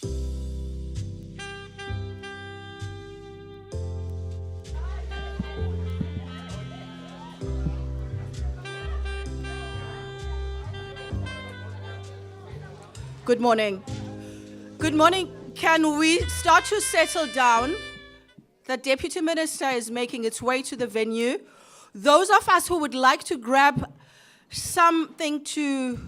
Good morning. Good morning. Can we start to settle down? The Deputy Minister is making its way to the venue. Those of us who would like to grab something to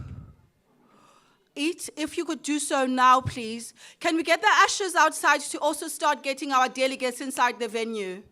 eat, if you could do so now, please. Can we get the ushers outside to also start getting our delegates inside the venue?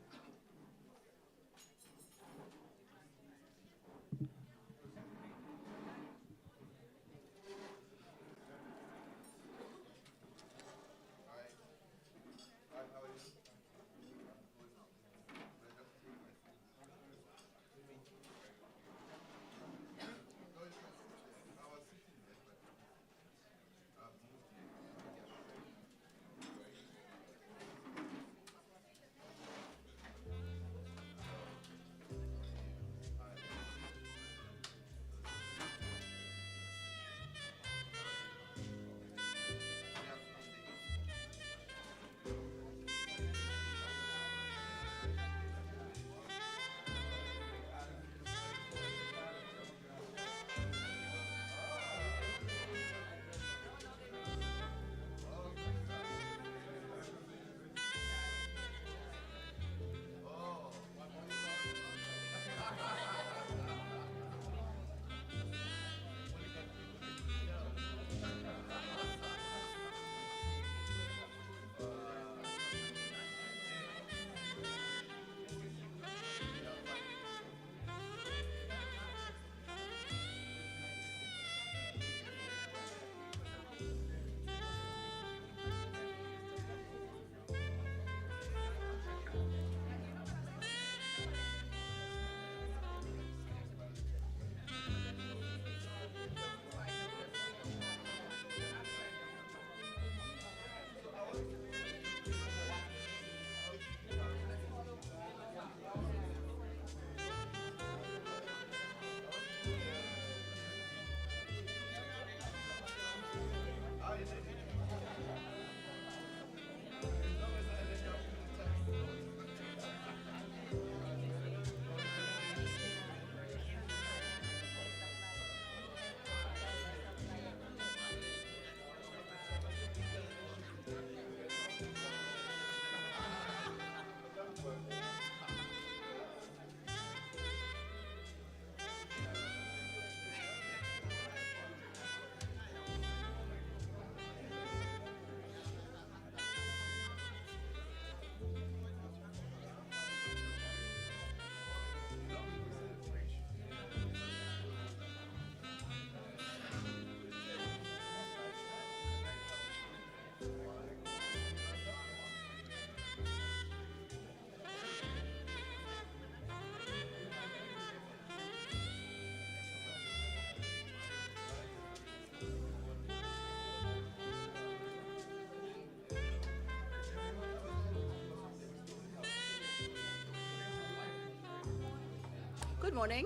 Good morning.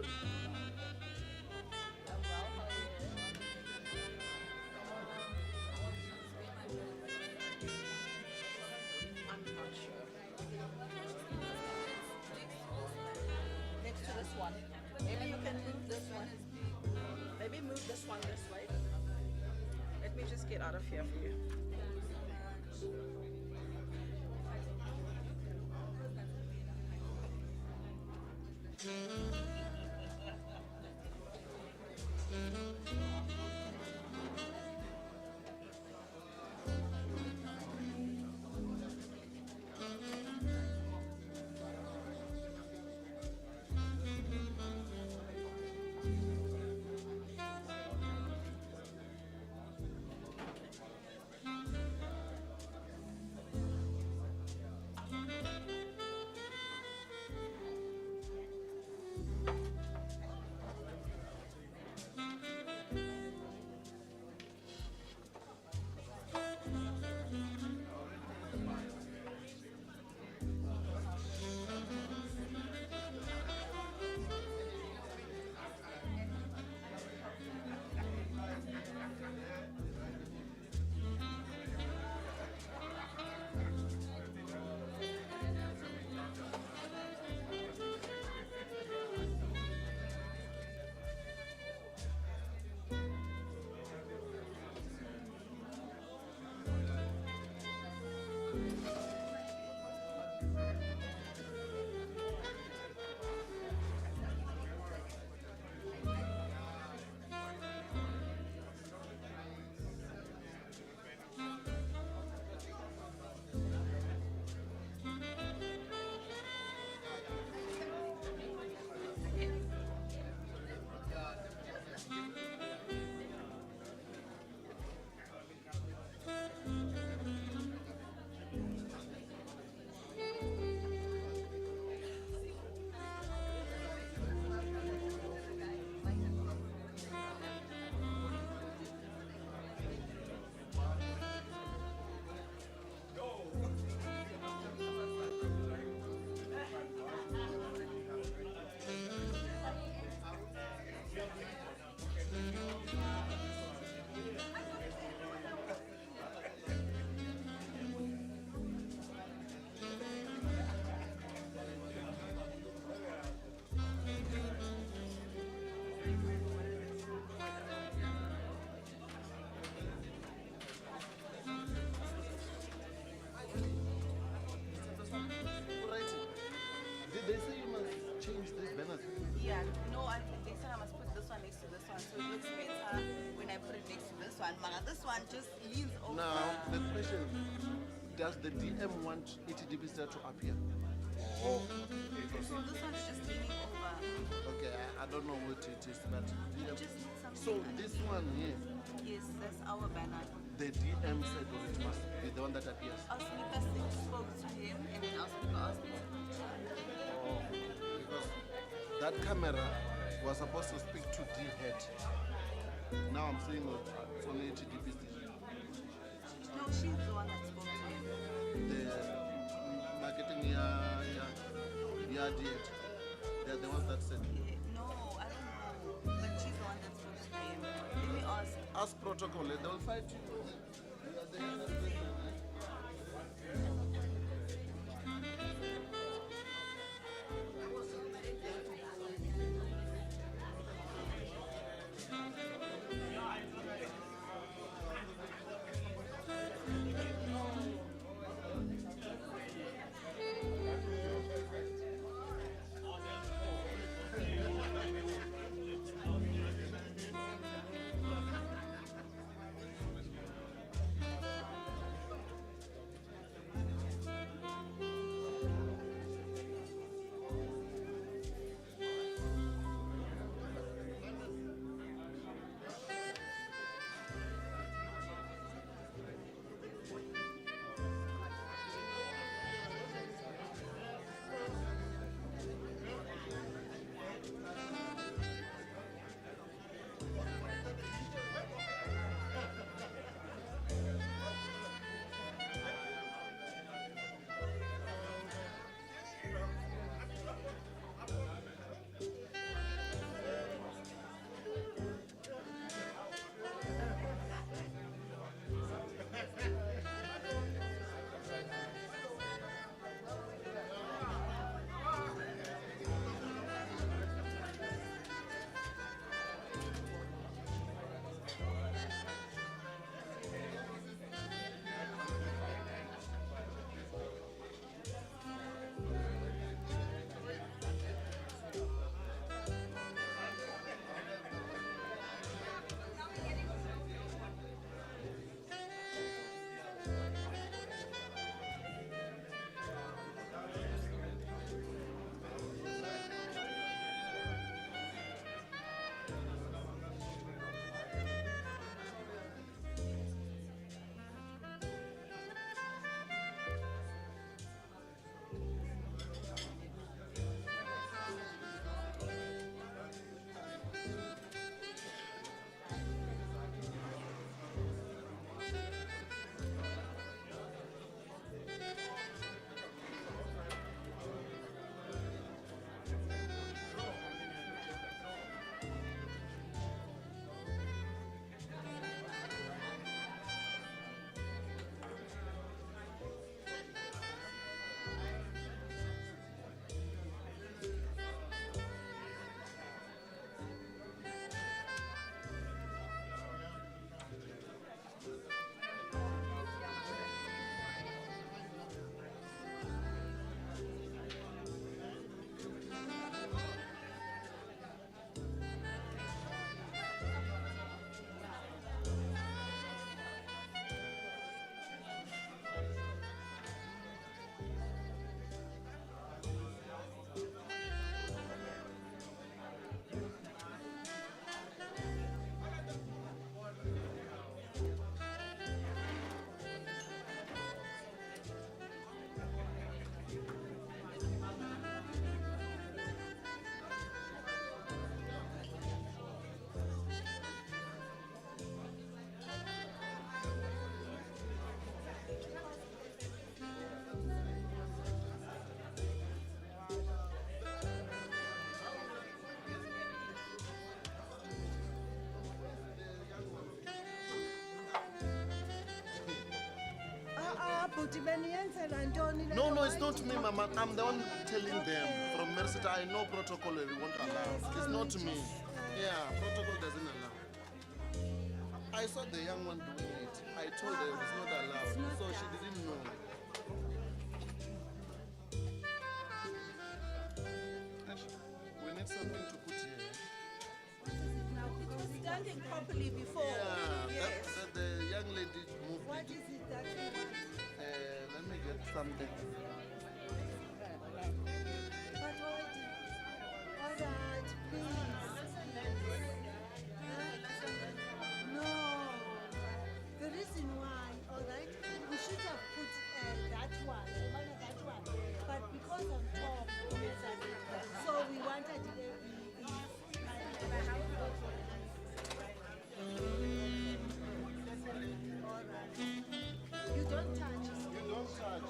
Next to this one. Maybe you can move this one. Maybe move this one this way. Let me just get out of here for you. question. Does the DM want ETDB star to appear? So this one is just leaning over. Okay, I don't know what it is, but DM. Just need something So this one here, Yes, that's our banner. the DM said it must be the one that appears. Asmita spoke to him and then Asmita asked me to speak to him. Oh, because that camera was supposed to speak to D head. Now I'm seeing it's only ETDB station. No, she's the one that spoke to him. The marketing yeah, D head. They're the ones that said. Yeah, no, I don't know. But she's the one that spoke to him. Let me ask. Ask protocol, they will fight you. You are the youngest person, eh? No, it's not me, Mama. I'm the one telling them from Merced. I know protocol won't allow. It's not me. Yeah, protocol doesn't allow. I saw the young one doing it. I told her it's not allowed. So she didn't know. We need something to put here. Now, it was standing properly before. Yeah, that the young lady moved What it. is it that you something. But all right, please. No. The reason why, all right, we should have put that one, but because of Tom, so we wanted all right. You don't touch. You don't touch.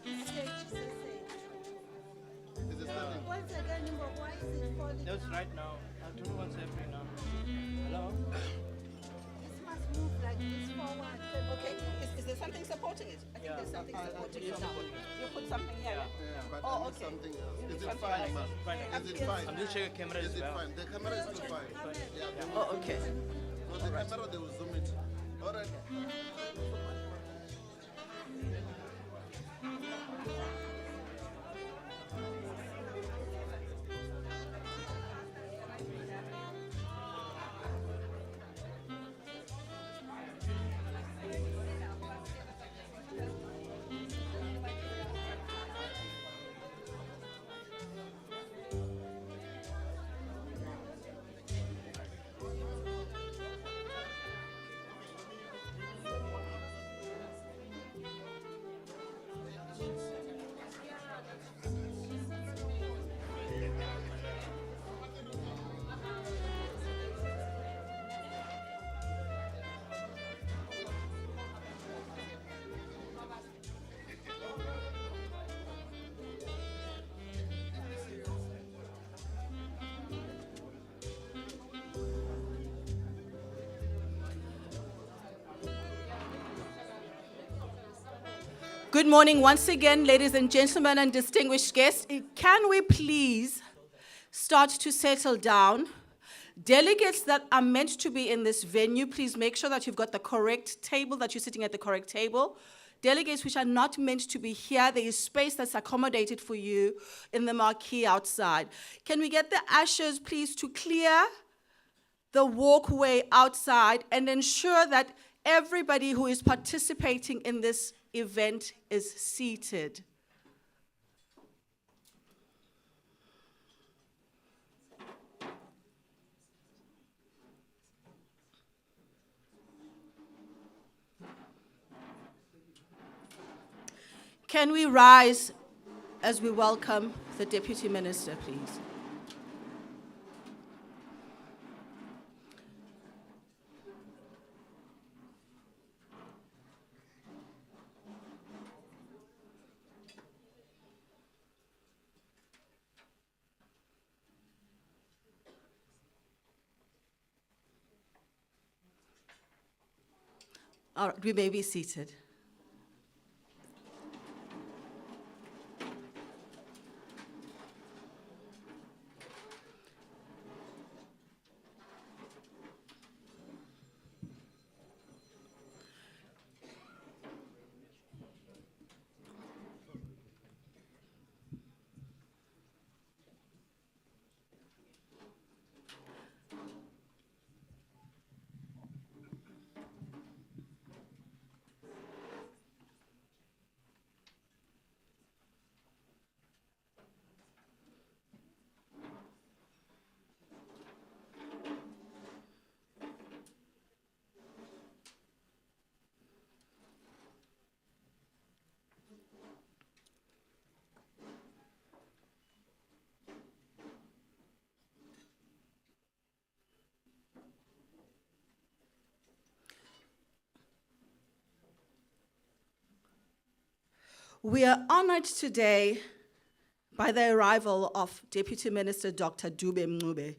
It's stage, it's a stage. Is it standing? Once again, Nimbo, why is it falling? That's right now. I don't know what's happening now. Hello? This must move like this forward. Okay, is there something supporting it? I think Yeah. there's something supporting it it's now. supporting it. You put something here. Yeah. Yeah, but Oh, I need okay. something else. Is it Something fine, else. ma'am? Fine. Is it fine? I'm just checking camera Is as it well. fine? The camera is still fine. Yeah, Oh, okay. so the camera, they will zoom it. All right. Good morning once again, ladies and gentlemen and distinguished guests. Can we please start to settle down? Delegates that are meant to be in this venue, please make sure that you've got the correct table, that you're sitting at the correct table. Delegates which are not meant to be here, there is space that's accommodated for you in the marquee outside. Can we get the ushers, please, to clear the walkway outside and ensure that everybody who is participating in this event is seated? Can we rise as we welcome the Deputy Minister, please? All right, we may be seated. We are honored today by the arrival of Deputy Minister Dr. Dube Mncube.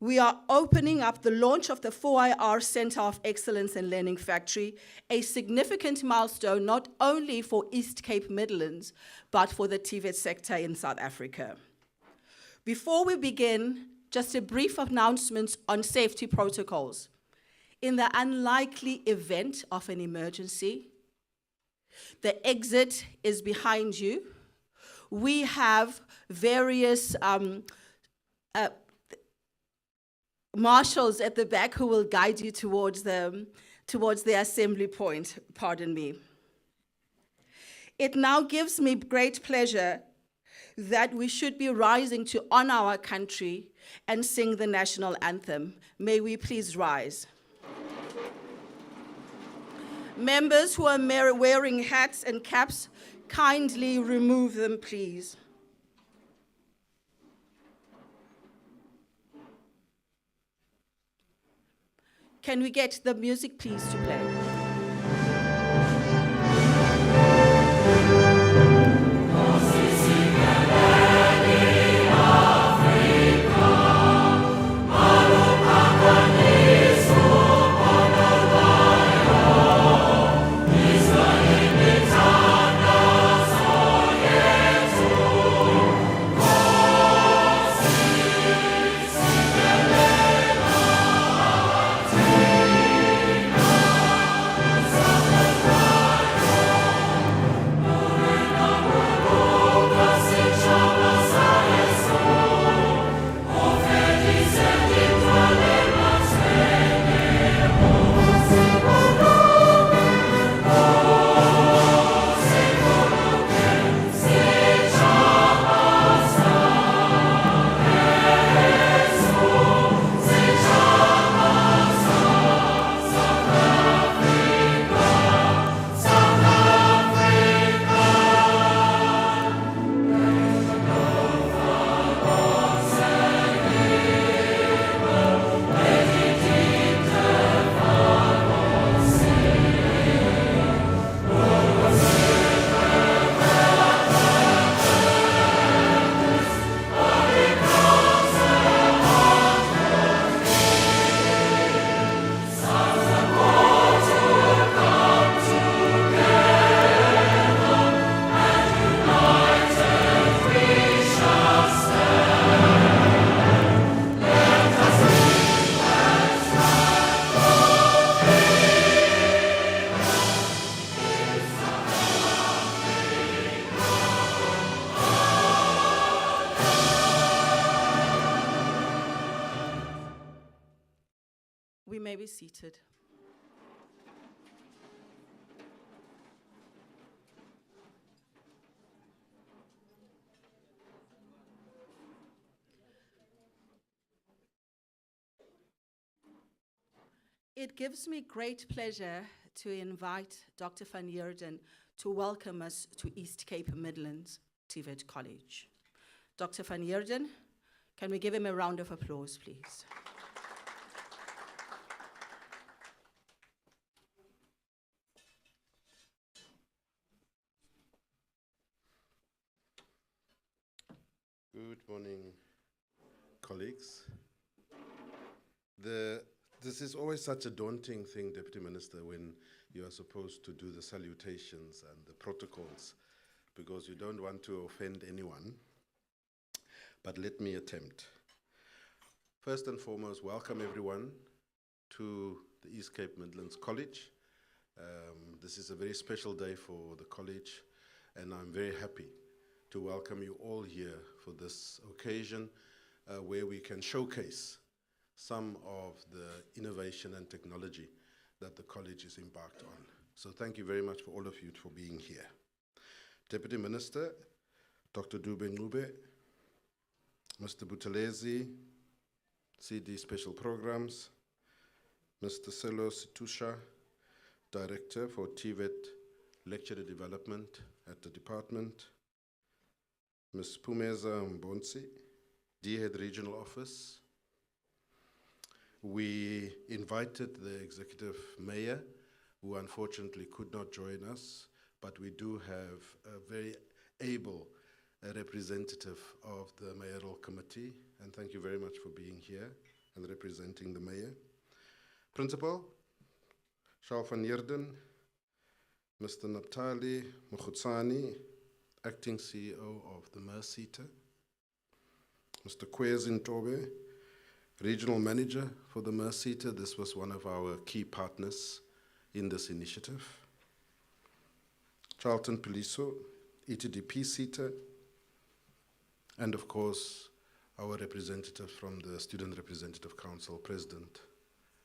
We are opening up the launch of the 4IR Center of Excellence and Learning Factory, a significant milestone not only for East Cape Midlands, but for the TVET sector in South Africa. Before we begin, just a brief announcement on safety protocols. In the unlikely event of an emergency, the exit is behind you. We have various marshals at the back who will guide you towards the assembly point, pardon me. It now gives me great pleasure that we should be rising to honor our country and sing the national anthem. May we please rise. Members who are wearing hats and caps, kindly remove them, please. Can we get the music, please, to play? We may be seated. It gives me great pleasure to invite Dr. van Heerden to welcome us to East Cape Midlands TVET College. Dr. van Heerden, can we give him a round of applause, please? Good morning, colleagues. This is always such a daunting thing, Deputy Minister, when you are supposed to do the salutations and the protocols, because you don't want to offend anyone. But let me attempt. First and foremost, welcome everyone to the East Cape Midlands College. This is a very special day for the college, and I'm very happy to welcome you all here for this occasion where we can showcase some of the innovation and technology that the college is embarked on. So thank you very much for all of you for being here. Deputy Minister, Dr. Dube Ngube, Mr. Buthelezi, CD Special Programs, Mr. Selo Situsha, Director for TVET Lecturer Development at the department, Ms. Pumeza Mbonsi, D-Head Regional Office. We invited the Executive Mayor, who unfortunately could not join us, but we do have a very able representative of the Mayoral Committee, and thank you very much for being here and representing the Mayor. Principal, Charles van Heerden, Mr. Naphtali Mokhutsani, Acting CEO of the Merseyter, Mr. Kwezi Ntobe, Regional Manager for the Merseyter. This was one of our key partners in this initiative. Charlton Peliso, ETDP Seater, and of course, our representative from the Student Representative Council, President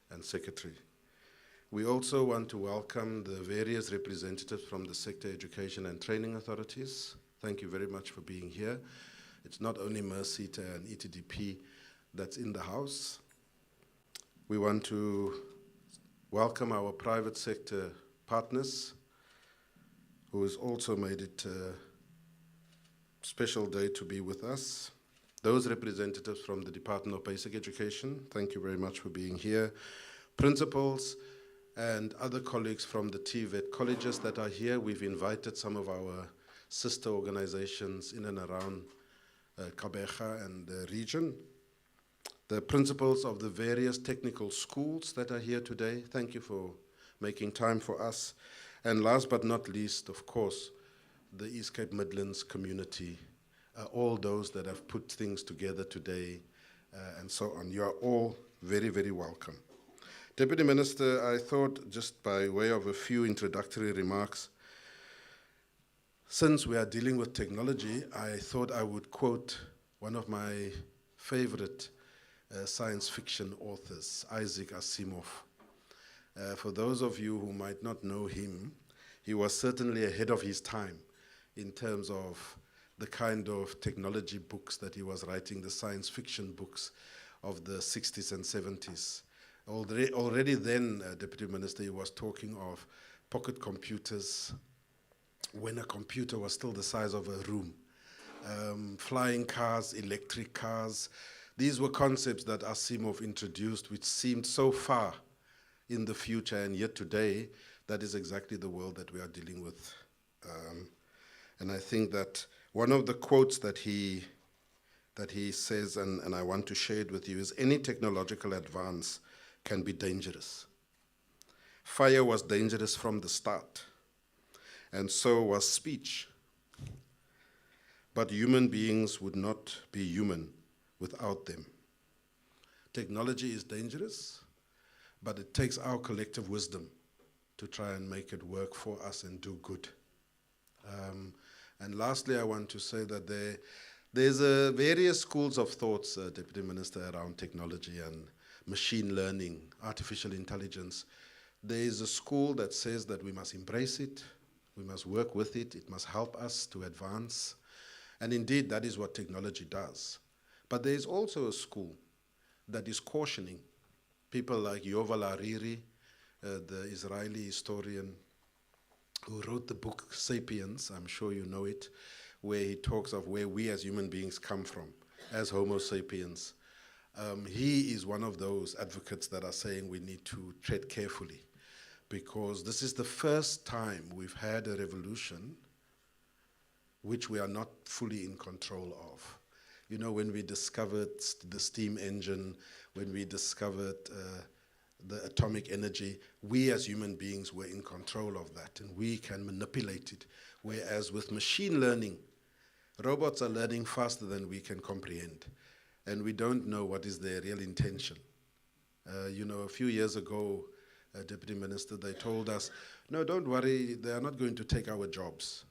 and Secretary. We also want to welcome the various representatives from the sector education and training authorities. Thank you very much for being here. It's not only Mercita and ETDP that's in the house. We want to welcome our private sector partners, who has also made it a special day to be with us. Those representatives from the Department of Basic Education, thank you very much for being here. Principals and other colleagues from the TVET colleges that are here. We've invited some of our sister organizations in and around Gqeberha and the region. The principals of the various technical schools that are here today, thank you for making time for us. And last but not least, of course, the East Cape Midlands community, all those that have put things together today, and so on. You are all very, very welcome. Deputy Minister, I thought, just by way of a few introductory remarks, since we are dealing with technology, I thought I would quote one of my favorite science fiction authors, Isaac Asimov. For those of you who might not know him, he was certainly ahead of his time in terms of the kind of technology books that he was writing, the science fiction books of the 60s and 70s. Already then, Deputy Minister, he was talking of pocket computers when a computer was still the size of a room. Flying cars, electric cars. These were concepts that Asimov introduced, which seemed so far in the future, and yet today, that is exactly the world that we are dealing with. And I think that one of the quotes that he says, and I want to share it with you, is any technological advance can be dangerous. Fire was dangerous from the start, and so was speech. But human beings would not be human without them. Technology is dangerous, but it takes our collective wisdom to try and make it work for us and do good. And lastly, I want to say that there's various schools of thoughts, Deputy Minister, around technology and machine learning, artificial intelligence. There is a school that says that we must embrace it, we must work with it, it must help us to advance. And indeed, that is what technology does. But there is also a school that is cautioning people like Yuval Harari, the Israeli historian who wrote the book Sapiens, I'm sure you know it, where he talks of where we as human beings come from, as Homo sapiens. He is one of those advocates that are saying we need to tread carefully, because this is the first time we've had a revolution which we are not fully in control of. You know, when we discovered the steam engine, when we discovered the atomic energy, we as human beings were in control of that, and we can manipulate it. Whereas with machine learning, robots are learning faster than we can comprehend, and we don't know what is their real intention. You know, a few years ago, Deputy Minister, they told us, no, don't worry, they are not going to take our jobs.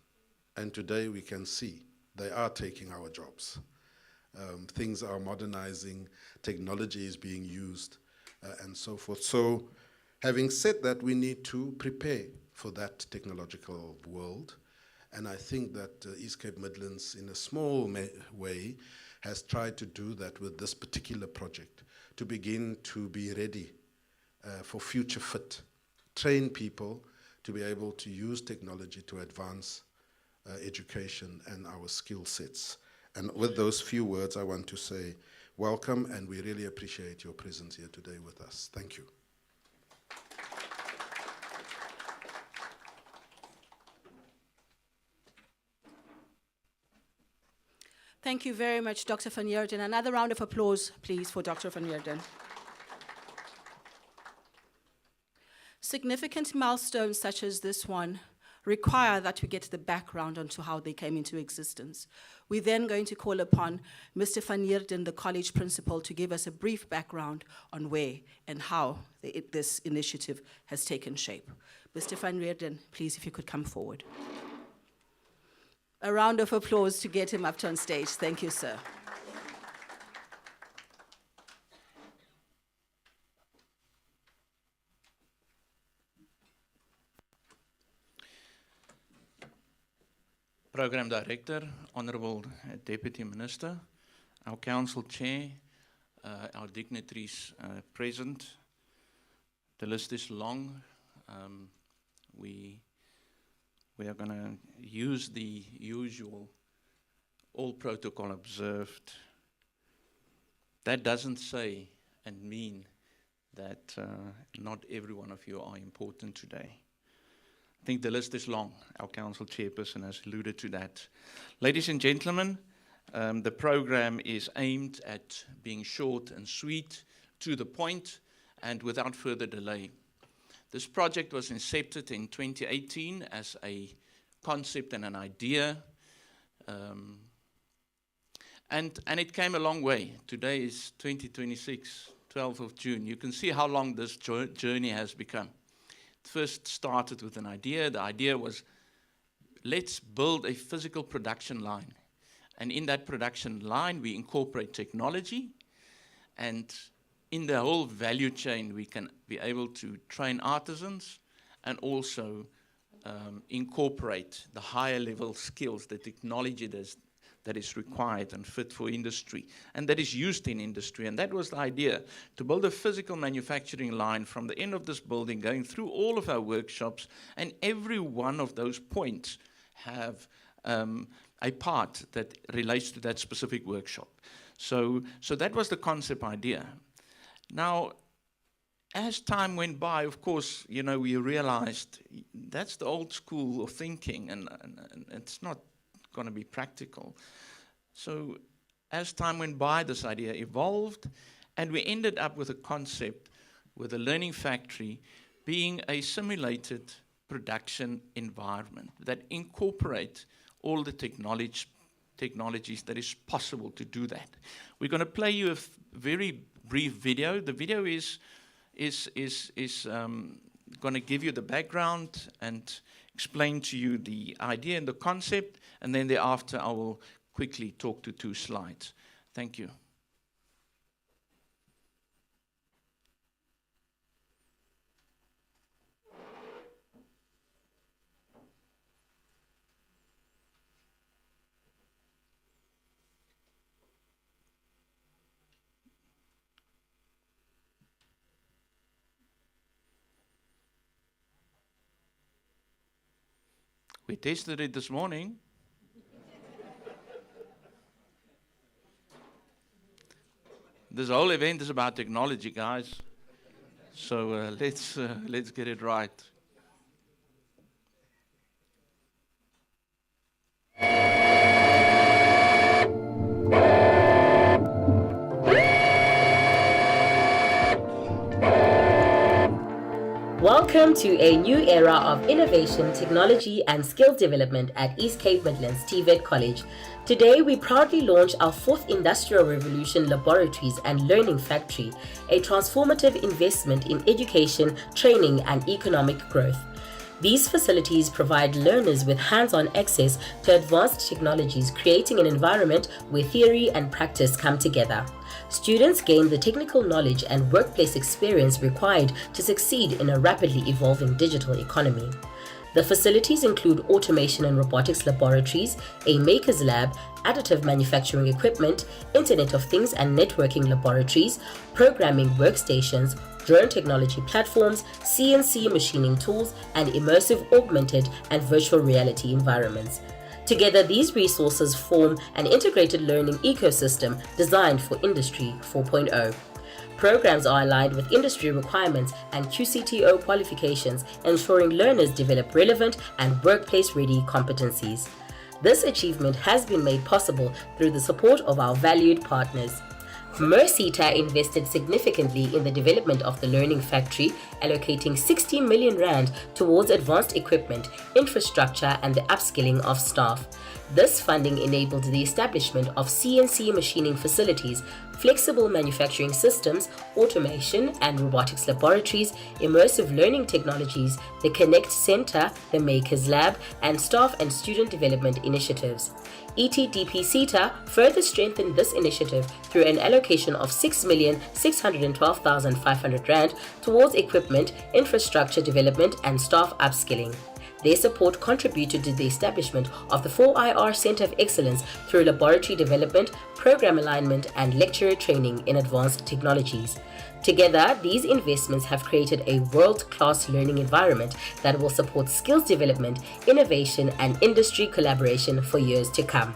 And today we can see they are taking our jobs. Things are modernizing, technology is being used, and so forth. So having said that, we need to prepare for that technological world. And I think that East Cape Midlands, in a small way, has tried to do that with this particular project, to begin to be ready for future fit, train people to be able to use technology to advance education and our skill sets. And with those few words, I want to say welcome, and we really appreciate your presence here today with us. Thank you. Thank you very much, Dr. van Heerden. Another round of applause, please, for Dr. van Heerden. Significant milestones such as this one require that we get the background onto how they came into existence. We're then going to call upon Mr. van Heerden, the college principal, to give us a brief background on where and how this initiative has taken shape. Mr. van Heerden, please, if you could come forward. A round of applause to get him up on stage. Thank you, sir. Program Director, Honourable Deputy Minister, our Council Chair, our dignitaries present. The list is long. We are going to use the usual, all protocol observed. That doesn't say and mean that not every one of you are important today. I think the list is long. Our council chairperson has alluded to that. Ladies and gentlemen, the program is aimed at being short and sweet, to the point, and without further delay. This project was incepted in 2018 as a concept and an idea, and it came a long way. Today is 2026, 12th of June. You can see how long this journey has become. It first started with an idea. The idea was, let's build a physical production line. And in that production line, we incorporate technology, and in the whole value chain, we can be able to train artisans and also incorporate the higher level skills, the technology that is required and fit for industry, and that is used in industry. And that was the idea, to build a physical manufacturing line from the end of this building, going through all of our workshops, and every one of those points have a part that relates to that specific workshop. So that was the concept idea. Now, as time went by, of course, you know, we realized that's the old school of thinking, and it's not going to be practical. So as time went by, this idea evolved, and we ended up with a concept with a learning factory being a simulated production environment that incorporate all the technologies that is possible to do that. We're going to play you a very brief video. The video is going to give you the background and explain to you the idea and the concept, and then thereafter I will quickly talk to 2 slides. Thank you. We tested it this morning. This whole event is about technology, guys. So let's get it right. Welcome to a new era of innovation, technology, and skill development at East Cape Midlands TVET College. Today, we proudly launch our 4th Industrial Revolution Laboratories and Learning Factory, a transformative investment in education, training, and economic growth. These facilities provide learners with hands-on access to advanced technologies, creating an environment where theory and practice come together. Students gain the technical knowledge and workplace experience required to succeed in a rapidly evolving digital economy. The facilities include automation and robotics laboratories, a maker's lab, additive manufacturing equipment, Internet of Things and networking laboratories, programming workstations, drone technology platforms, CNC machining tools, and immersive augmented and virtual reality environments. Together, these resources form an integrated learning ecosystem designed for Industry 4.0. Programs are aligned with industry requirements and QCTO qualifications, ensuring learners develop relevant and workplace-ready competencies. This achievement has been made possible through the support of our valued partners. Merseta invested significantly in the development of the Learning Factory, allocating 60 million rand towards advanced equipment, infrastructure, and the upskilling of staff. This funding enabled the establishment of CNC machining facilities, flexible manufacturing systems, automation and robotics laboratories, immersive learning technologies, the Connect Center, the Makers Lab, and staff and student development initiatives. ETDP-SETA further strengthened this initiative through an allocation of 6,612,500 rand towards equipment, infrastructure development, and staff upskilling. Their support contributed to the establishment of the 4IR Center of Excellence through laboratory development, program alignment, and lecturer training in advanced technologies. Together, these investments have created a world-class learning environment that will support skills development, innovation, and industry collaboration for years to come.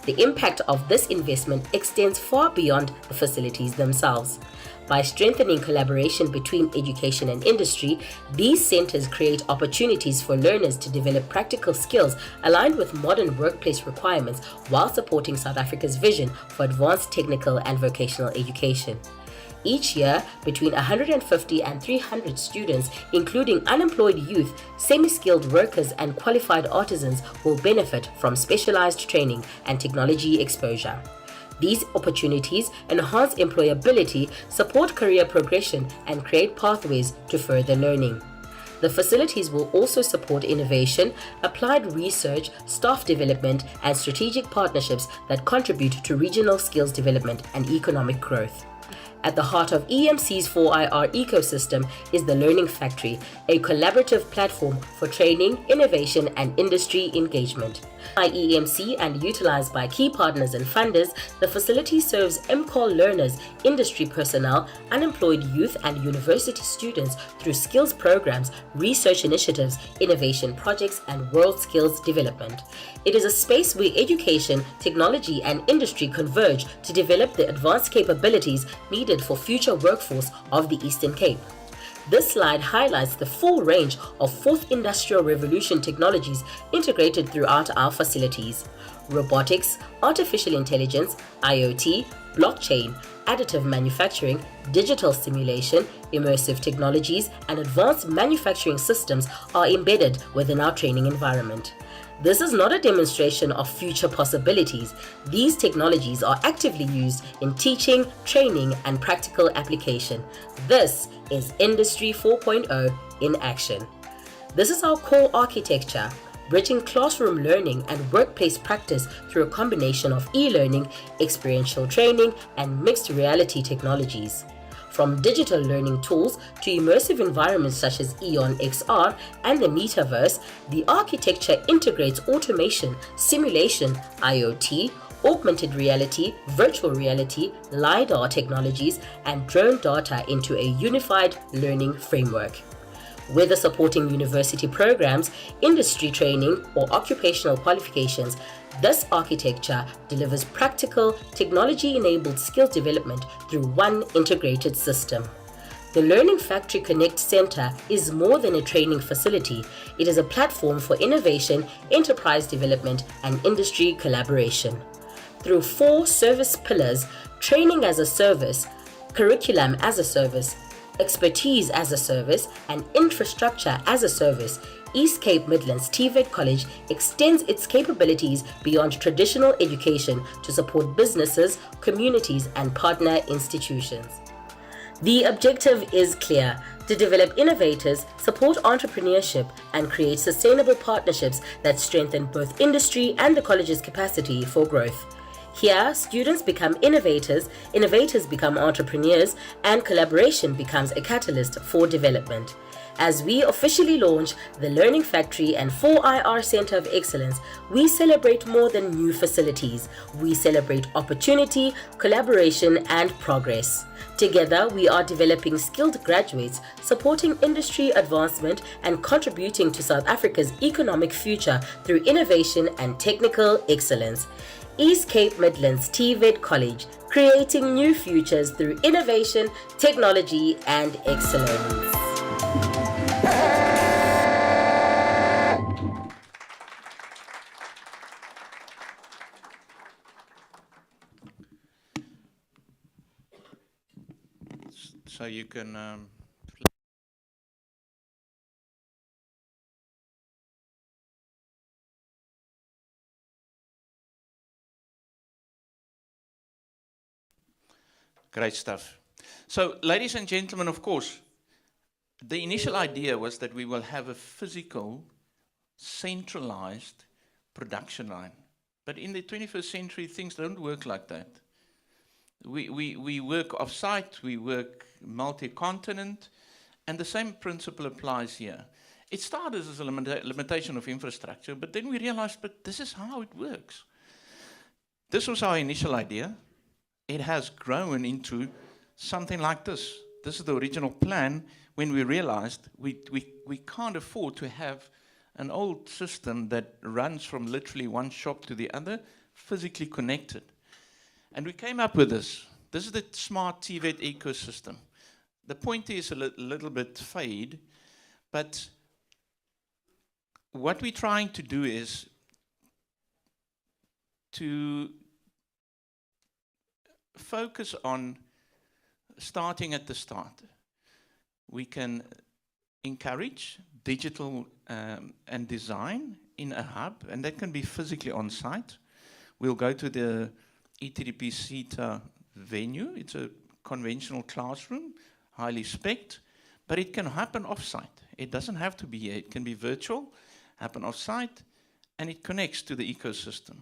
The impact of this investment extends far beyond the facilities themselves. By strengthening collaboration between education and industry, these centers create opportunities for learners to develop practical skills aligned with modern workplace requirements while supporting South Africa's vision for advanced technical and vocational education. Each year, between 150 and 300 students, including unemployed youth, semi-skilled workers, and qualified artisans, will benefit from specialized training and technology exposure. These opportunities enhance employability, support career progression, and create pathways to further learning. The facilities will also support innovation, applied research, staff development, and strategic partnerships that contribute to regional skills development and economic growth. At the heart of EMC's 4IR ecosystem is the Learning Factory, a collaborative platform for training, innovation, and industry engagement. By EMC and utilized by key partners and funders, the facility serves MCOL learners, industry personnel, unemployed youth, and university students through skills programs, research initiatives, innovation projects, and world skills development. It is a space where education, technology, and industry converge to develop the advanced capabilities needed for future workforce of the Eastern Cape. This slide highlights the full range of fourth industrial revolution technologies integrated throughout our facilities: robotics, artificial intelligence, IoT, blockchain, additive manufacturing, digital simulation, immersive technologies, and advanced manufacturing systems are embedded within our training environment. This is not a demonstration of future possibilities. These technologies are actively used in teaching, training, and practical application. This is Industry 4.0 in action. This is our core architecture, bridging classroom learning and workplace practice through a combination of e-learning, experiential training, and mixed reality technologies. From digital learning tools to immersive environments such as Eon XR and the Metaverse, the architecture integrates automation, simulation, IoT, augmented reality, virtual reality, LiDAR technologies, and drone data into a unified learning framework. Whether supporting university programs, industry training, or occupational qualifications, this architecture delivers practical, technology-enabled skills development through one integrated system. The Learning Factory Connect Center is more than a training facility. It is a platform for innovation, enterprise development, and industry collaboration. Through 4 service pillars: training as a service, curriculum as a service, expertise as a service, and infrastructure as a service, East Cape Midlands TVET College extends its capabilities beyond traditional education to support businesses, communities, and partner institutions. The objective is clear: to develop innovators, support entrepreneurship, and create sustainable partnerships that strengthen both industry and the college's capacity for growth. Here, students become innovators, innovators become entrepreneurs, and collaboration becomes a catalyst for development. As we officially launch the Learning Factory and 4IR Center of Excellence, we celebrate more than new facilities. We celebrate opportunity, collaboration, and progress. Together, we are developing skilled graduates, supporting industry advancement, and contributing to South Africa's economic future through innovation and technical excellence. East Cape Midlands TVET College, creating new futures through innovation, technology, and excellence. So you can great stuff. So, ladies and gentlemen, of course, the initial idea was that we will have a physical, centralized production line. But in the 21st century, things don't work like that. We work off-site, we work multi-continent, and the same principle applies here. It started as a limitation of infrastructure, but then we realized, but this is how it works. This was our initial idea. It has grown into something like this. This is the original plan when we realized we can't afford to have an old system that runs from literally one shop to the other, physically connected. And we came up with this. This is the smart TVET ecosystem. The point is a little bit fade, but what we're trying to do is to focus on starting at the start. We can encourage digital and design in a hub, and that can be physically on site. We'll go to the ETDP CETA venue. It's a conventional classroom, highly spec'd, but it can happen off-site. It doesn't have to be here. It can be virtual, happen off-site, and it connects to the ecosystem.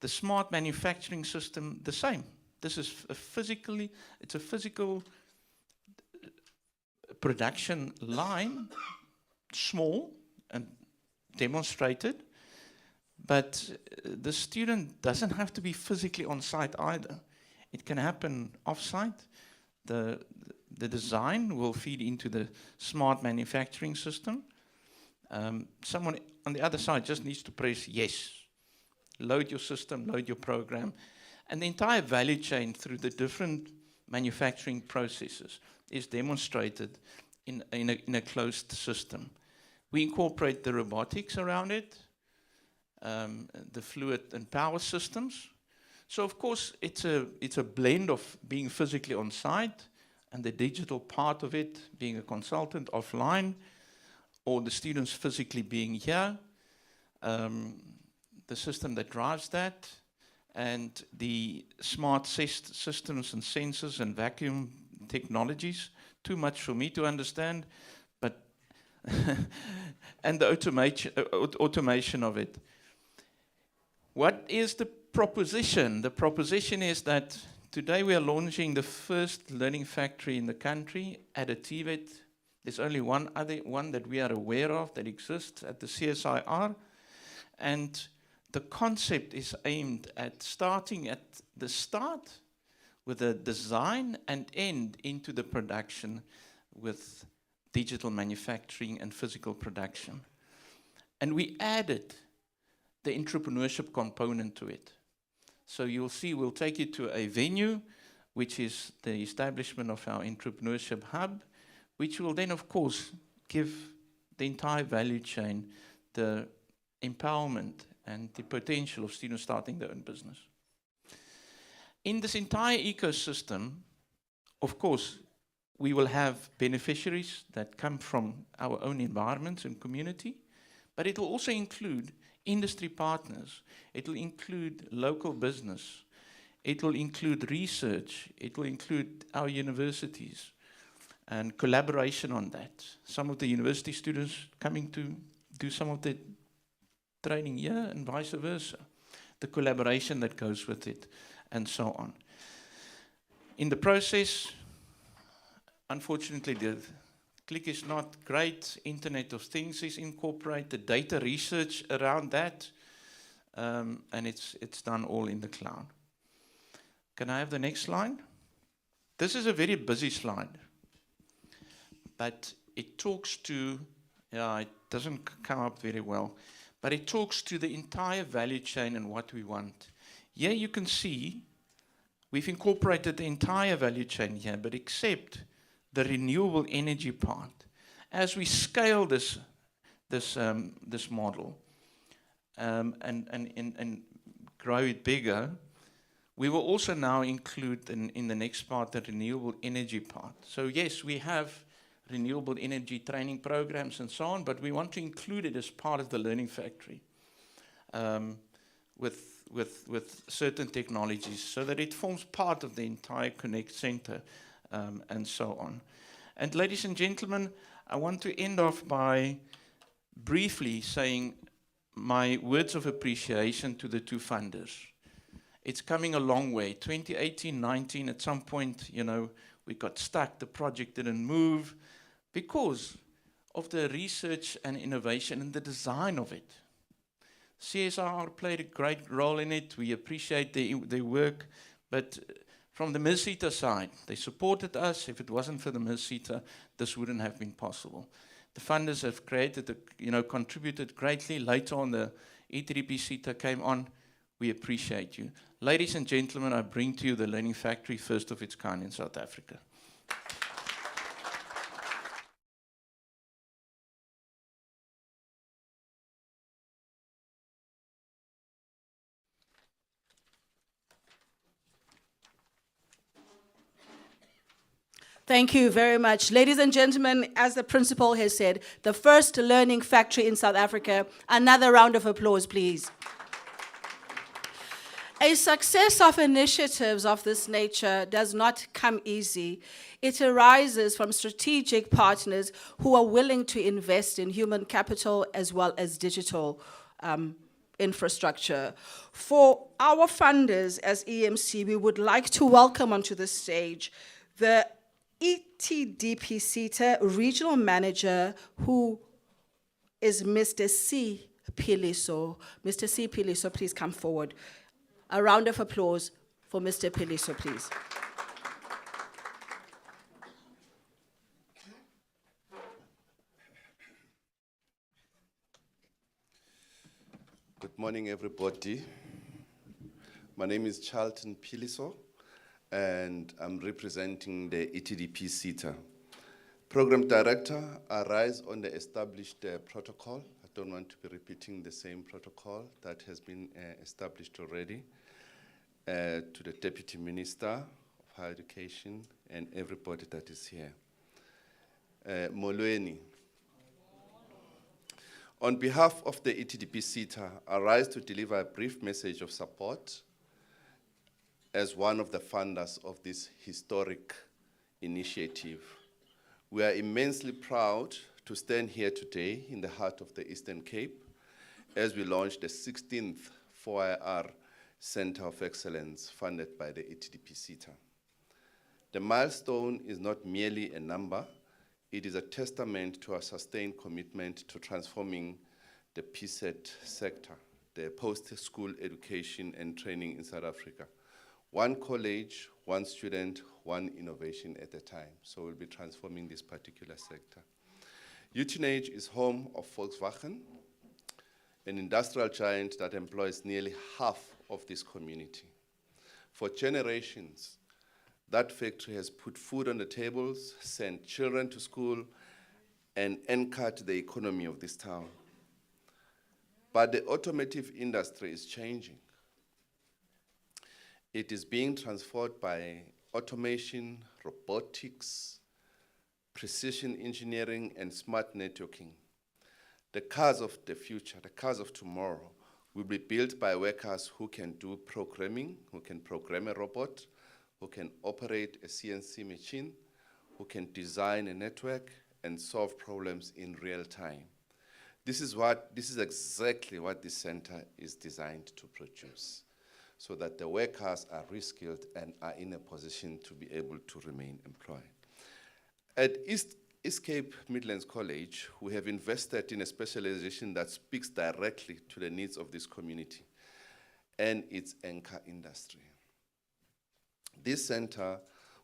The smart manufacturing system, the same. This is it's a physical production line, small and demonstrated, but the student doesn't have to be physically on site either. It can happen off-site. The design will feed into the smart manufacturing system. Someone on the other side just needs to press yes. Load your system, load your program. And the entire value chain through the different manufacturing processes is demonstrated in a closed system. We incorporate the robotics around it, the fluid and power systems. So of course, it's a blend of being physically on site and the digital part of it, being a consultant offline, or the students physically being here, the system that drives that, and the smart systems and sensors and vacuum technologies. Too much for me to understand, but and the automation of it. What is the proposition? The proposition is that today we are launching the first learning factory in the country at a TVET. There's only one other one that we are aware of that exists at the CSIR, and the concept is aimed at starting at the start with a design and end into the production with digital manufacturing and physical production. And we added the entrepreneurship component to it. So you'll see we'll take you to a venue, which is the establishment of our entrepreneurship hub, which will then, of course, give the entire value chain the empowerment and the potential of students starting their own business. In this entire ecosystem, of course, we will have beneficiaries that come from our own environments and community, but it will also include industry partners. It will include local business. It will include research. It will include our universities and collaboration on that. Some of the university students coming to do some of the training here and vice versa. The collaboration that goes with it and so on. In the process, unfortunately, the click is not great. Internet of Things is incorporated, data research around that, and it's done all in the cloud. Can I have the next slide? This is a very busy slide, but it talks to, it doesn't come up very well, but it talks to the entire value chain and what we want. Here you can see we've incorporated the entire value chain here, but except the renewable energy part. As we scale this model and grow it bigger, we will also now include in the next part the renewable energy part. So yes, we have renewable energy training programs and so on, but we want to include it as part of the learning factory with certain technologies so that it forms part of the entire Connect Center and so on. And ladies and gentlemen, I want to end off by briefly saying my words of appreciation to the two funders. It's coming a long way. 2018-19, at some point, we got stuck, the project didn't move because of the research and innovation and the design of it. CSR played a great role in it. We appreciate their work, but from the Misita side, they supported us. If it wasn't for the Misita, this wouldn't have been possible. The funders have contributed greatly. Later on, the ETDP SITA came on. We appreciate you. Ladies and gentlemen, I bring to you the Learning Factory, first of its kind in South Africa. Thank you very much. Ladies and gentlemen, as the principal has said, the first learning factory in South Africa. Another round of applause, please. A success of initiatives of this nature does not come easy. It arises from strategic partners who are willing to invest in human capital as well as digital infrastructure. For our funders as EMC, we would like to welcome onto the stage the ETDP SITA Regional Manager, who is Mr. C. Philiso. Mr. C. Philiso, please come forward. A round of applause for Mr. Philiso, please. Good morning, everybody. My name is Charlton Philiso, and I'm representing the ETDP SITA. Program Director, I rise on the established protocol. I don't want to be repeating the same protocol that has been established already. To the Deputy Minister of Higher Education and everybody that is here. Molweni. On behalf of the ETDP SITA, I rise to deliver a brief message of support as one of the funders of this historic initiative. We are immensely proud to stand here today in the heart of the Eastern Cape as we launch the 16th 4IR Center of Excellence funded by the ETDP SITA. The milestone is not merely a number, it is a testament to our sustained commitment to transforming the PSET sector, the post-school education and training in South Africa. One college, one student, one innovation at a time. So we'll be transforming this particular sector. Uitenhage is home of Volkswagen, an industrial giant that employs nearly half of this community. For generations, that factory has put food on the tables, sent children to school, and anchored the economy of this town. But the automotive industry is changing. It is being transformed by automation, robotics, precision engineering, and smart networking. The cars of the future, the cars of tomorrow, will be built by workers who can do programming, who can program a robot, who can operate a CNC machine, who can design a network and solve problems in real time. This is exactly what this center is designed to produce, so that the workers are reskilled and are in a position to be able to remain employed. At East Cape Midlands College, we have invested in a specialization that speaks directly to the needs of this community and its anchor industry. This center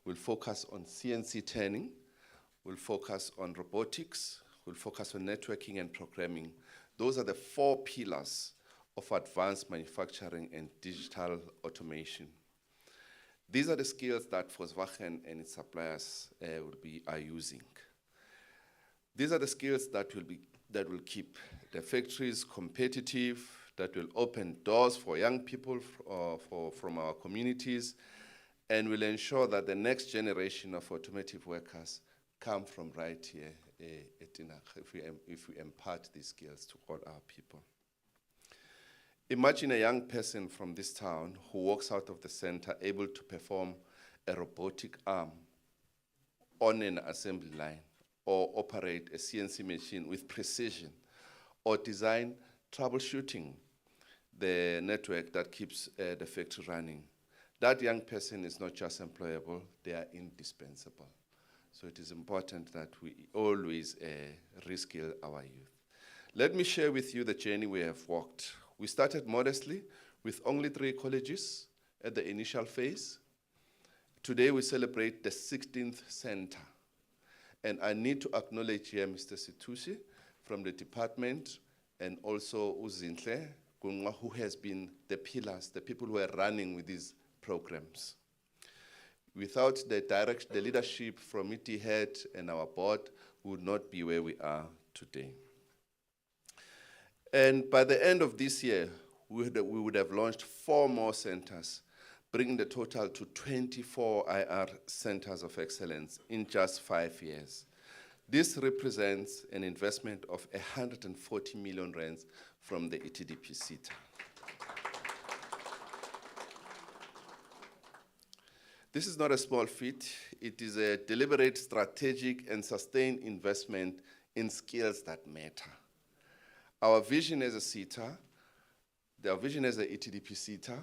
will focus on CNC turning, will focus on robotics, will focus on networking and programming. Those are the 4 pillars of advanced manufacturing and digital automation. These are the skills that Volkswagen and its suppliers are using. These are the skills that will keep the factories competitive, that will open doors for young people from our communities, and will ensure that the next generation of automotive workers come from right here at Inakha, if we impart these skills to all our people. Imagine a young person from this town who walks out of the center able to perform a robotic arm on an assembly line, or operate a CNC machine with precision, or design troubleshooting the network that keeps the factory running. That young person is not just employable, they are indispensable. So it is important that we always reskill our youth. Let me share with you the journey we have walked. We started modestly with only 3 colleges at the initial phase. Today we celebrate the 16th center. And I need to acknowledge here Mr. Situsi from the department, and also Uzinhle Gungwa, who has been the pillars, the people who are running with these programs. Without the leadership from ETHEAD and our board, we would not be where we are today. And by the end of this year, we would have launched 4 more centers, bringing the total to 24 IR centers of excellence in just 5 years. This represents an investment of 140 million rands from the ETDP SETA. This is not a small feat. It is a deliberate, strategic, and sustained investment in skills that matter. Our vision as a SETA, our vision as a ETDP SETA,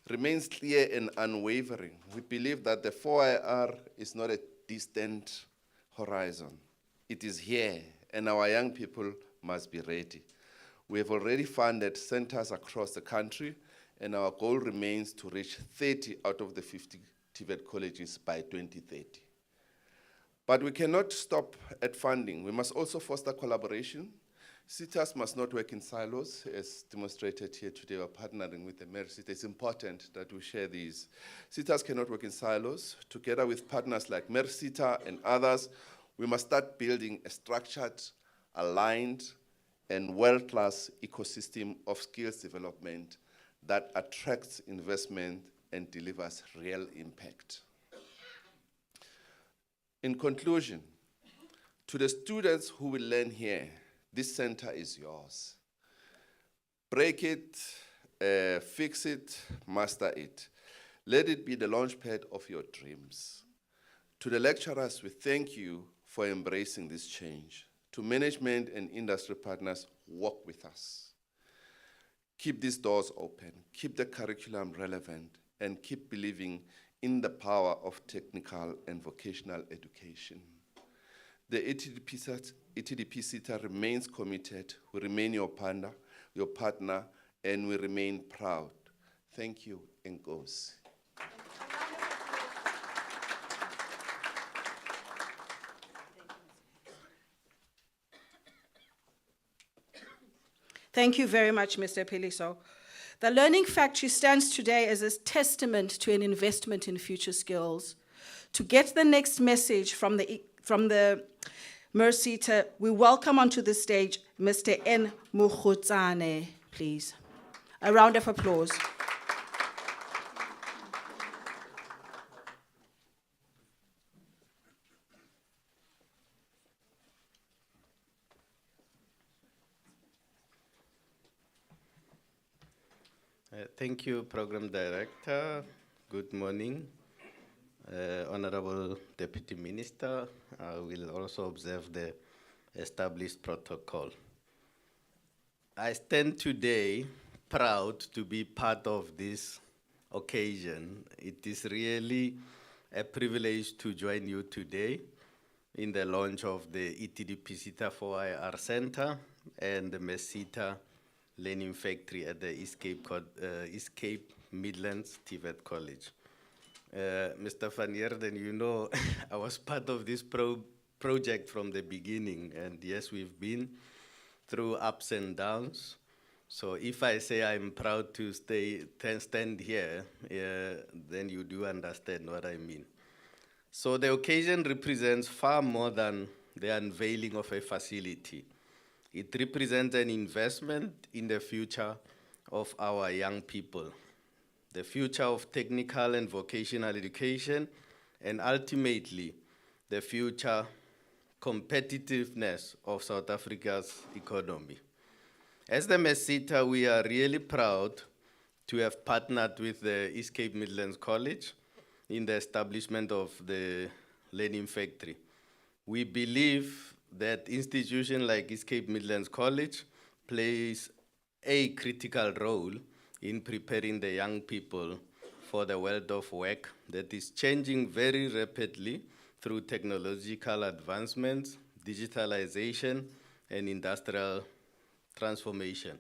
remains clear and unwavering. We believe that the 4IR is not a distant horizon. It is here, and our young people must be ready. We have already funded centers across the country, and our goal remains to reach 30 out of the 50 TVET colleges by 2030. But we cannot stop at funding. We must also foster collaboration. SETAs must not work in silos, as demonstrated here today. We're partnering with the MERSETA. It's important that we share these. SETAs cannot work in silos. Together with partners like MERSETA and others, we must start building a structured, aligned, and world-class ecosystem of skills development that attracts investment and delivers real impact. In conclusion, to the students who will learn here, this center is yours. Break it, fix it, master it. Let it be the launchpad of your dreams. To the lecturers, we thank you for embracing this change. To management and industry partners, work with us. Keep these doors open, keep the curriculum relevant, and keep believing in the power of technical and vocational education. The ETDP SETA remains committed. We remain your partner, and we remain proud. Thank you, Nkosi. Thank you very much, Mr. Piliso. The Learning Factory stands today as a testament to an investment in future skills. To get the next message from the MERSETA, we welcome onto the stage Mr. N. Mukhutsane, please. A round of applause. Thank you, Program Director. Good morning. Honorable Deputy Minister, I will also observe the established protocol. I stand today proud to be part of this occasion. It is really a privilege to join you today in the launch of the ETDP SETA 4IR Center and the MERSETA Learning Factory at the East Cape Midlands TVET College. Mr. Van Heerden, you know, I was part of this project from the beginning, and yes, we've been through ups and downs. So if I say I'm proud to stand here, then you do understand what I mean. So the occasion represents far more than the unveiling of a facility. It represents an investment in the future of our young people, the future of technical and vocational education, and ultimately, the future competitiveness of South Africa's economy. As the MERSETA, we are really proud to have partnered with the East Cape Midlands College in the establishment of the Learning Factory. We believe that institution like East Cape Midlands College plays a critical role in preparing the young people for the world of work that is changing very rapidly through technological advancements, digitalization, and industrial transformation.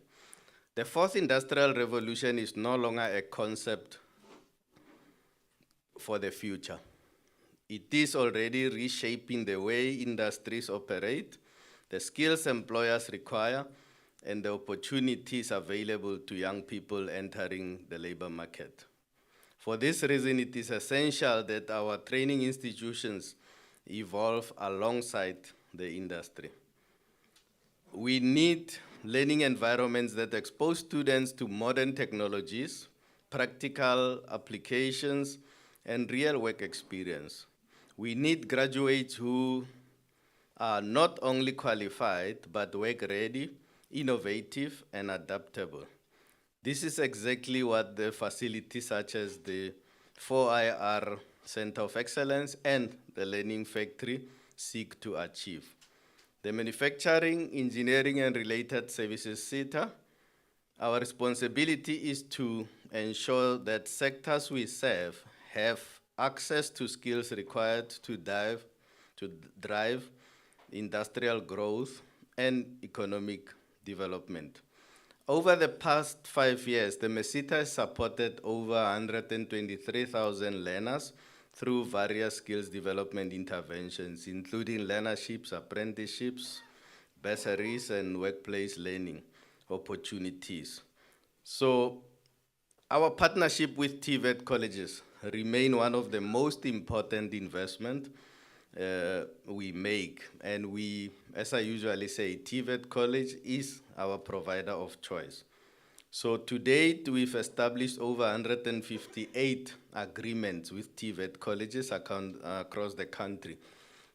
The fourth industrial revolution is no longer a concept for the future. It is already reshaping the way industries operate, the skills employers require, and the opportunities available to young people entering the labor market. For this reason, it is essential that our training institutions evolve alongside the industry. We need learning environments that expose students to modern technologies, practical applications, and real work experience. We need graduates who are not only qualified, but work ready, innovative, and adaptable. This is exactly what the facilities such as the 4IR Center of Excellence and the Learning Factory seek to achieve. The Manufacturing, Engineering, and Related Services SETA, our responsibility is to ensure that sectors we serve have access to skills required to drive industrial growth and economic development. Over the past 5 years, the MESITA has supported over 123,000 learners through various skills development interventions, including learnerships, apprenticeships, bursaries, and workplace learning opportunities. So our partnership with TVET colleges remain one of the most important investment we make. And we, as I usually say, TVET College is our provider of choice. So to date, we've established over 158 agreements with TVET colleges across the country.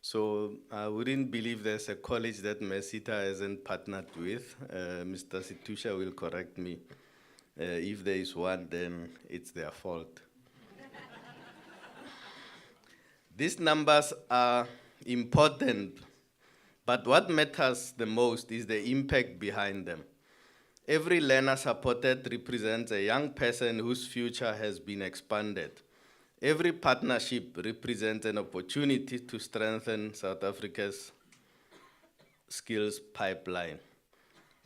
So I wouldn't believe there's a college that MESITA hasn't partnered with. Mr. Situsha will correct me. If there is one, then it's their fault. These numbers are important, but what matters the most is the impact behind them. Every learner supported represents a young person whose future has been expanded. Every partnership represents an opportunity to strengthen South Africa's skills pipeline.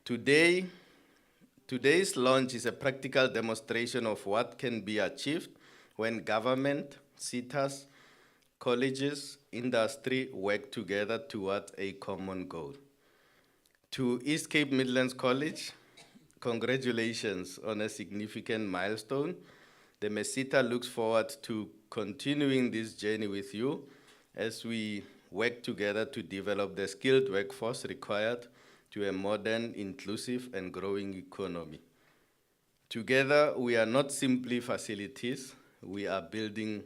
Today's launch is a practical demonstration of what can be achieved when government, SETAs, colleges, industry work together towards a common goal. To East Cape Midlands College, congratulations on a significant milestone. The MESITA looks forward to continuing this journey with you as we work together to develop the skilled workforce required to a modern, inclusive, and growing economy. Together, we are not simply facilities, we are building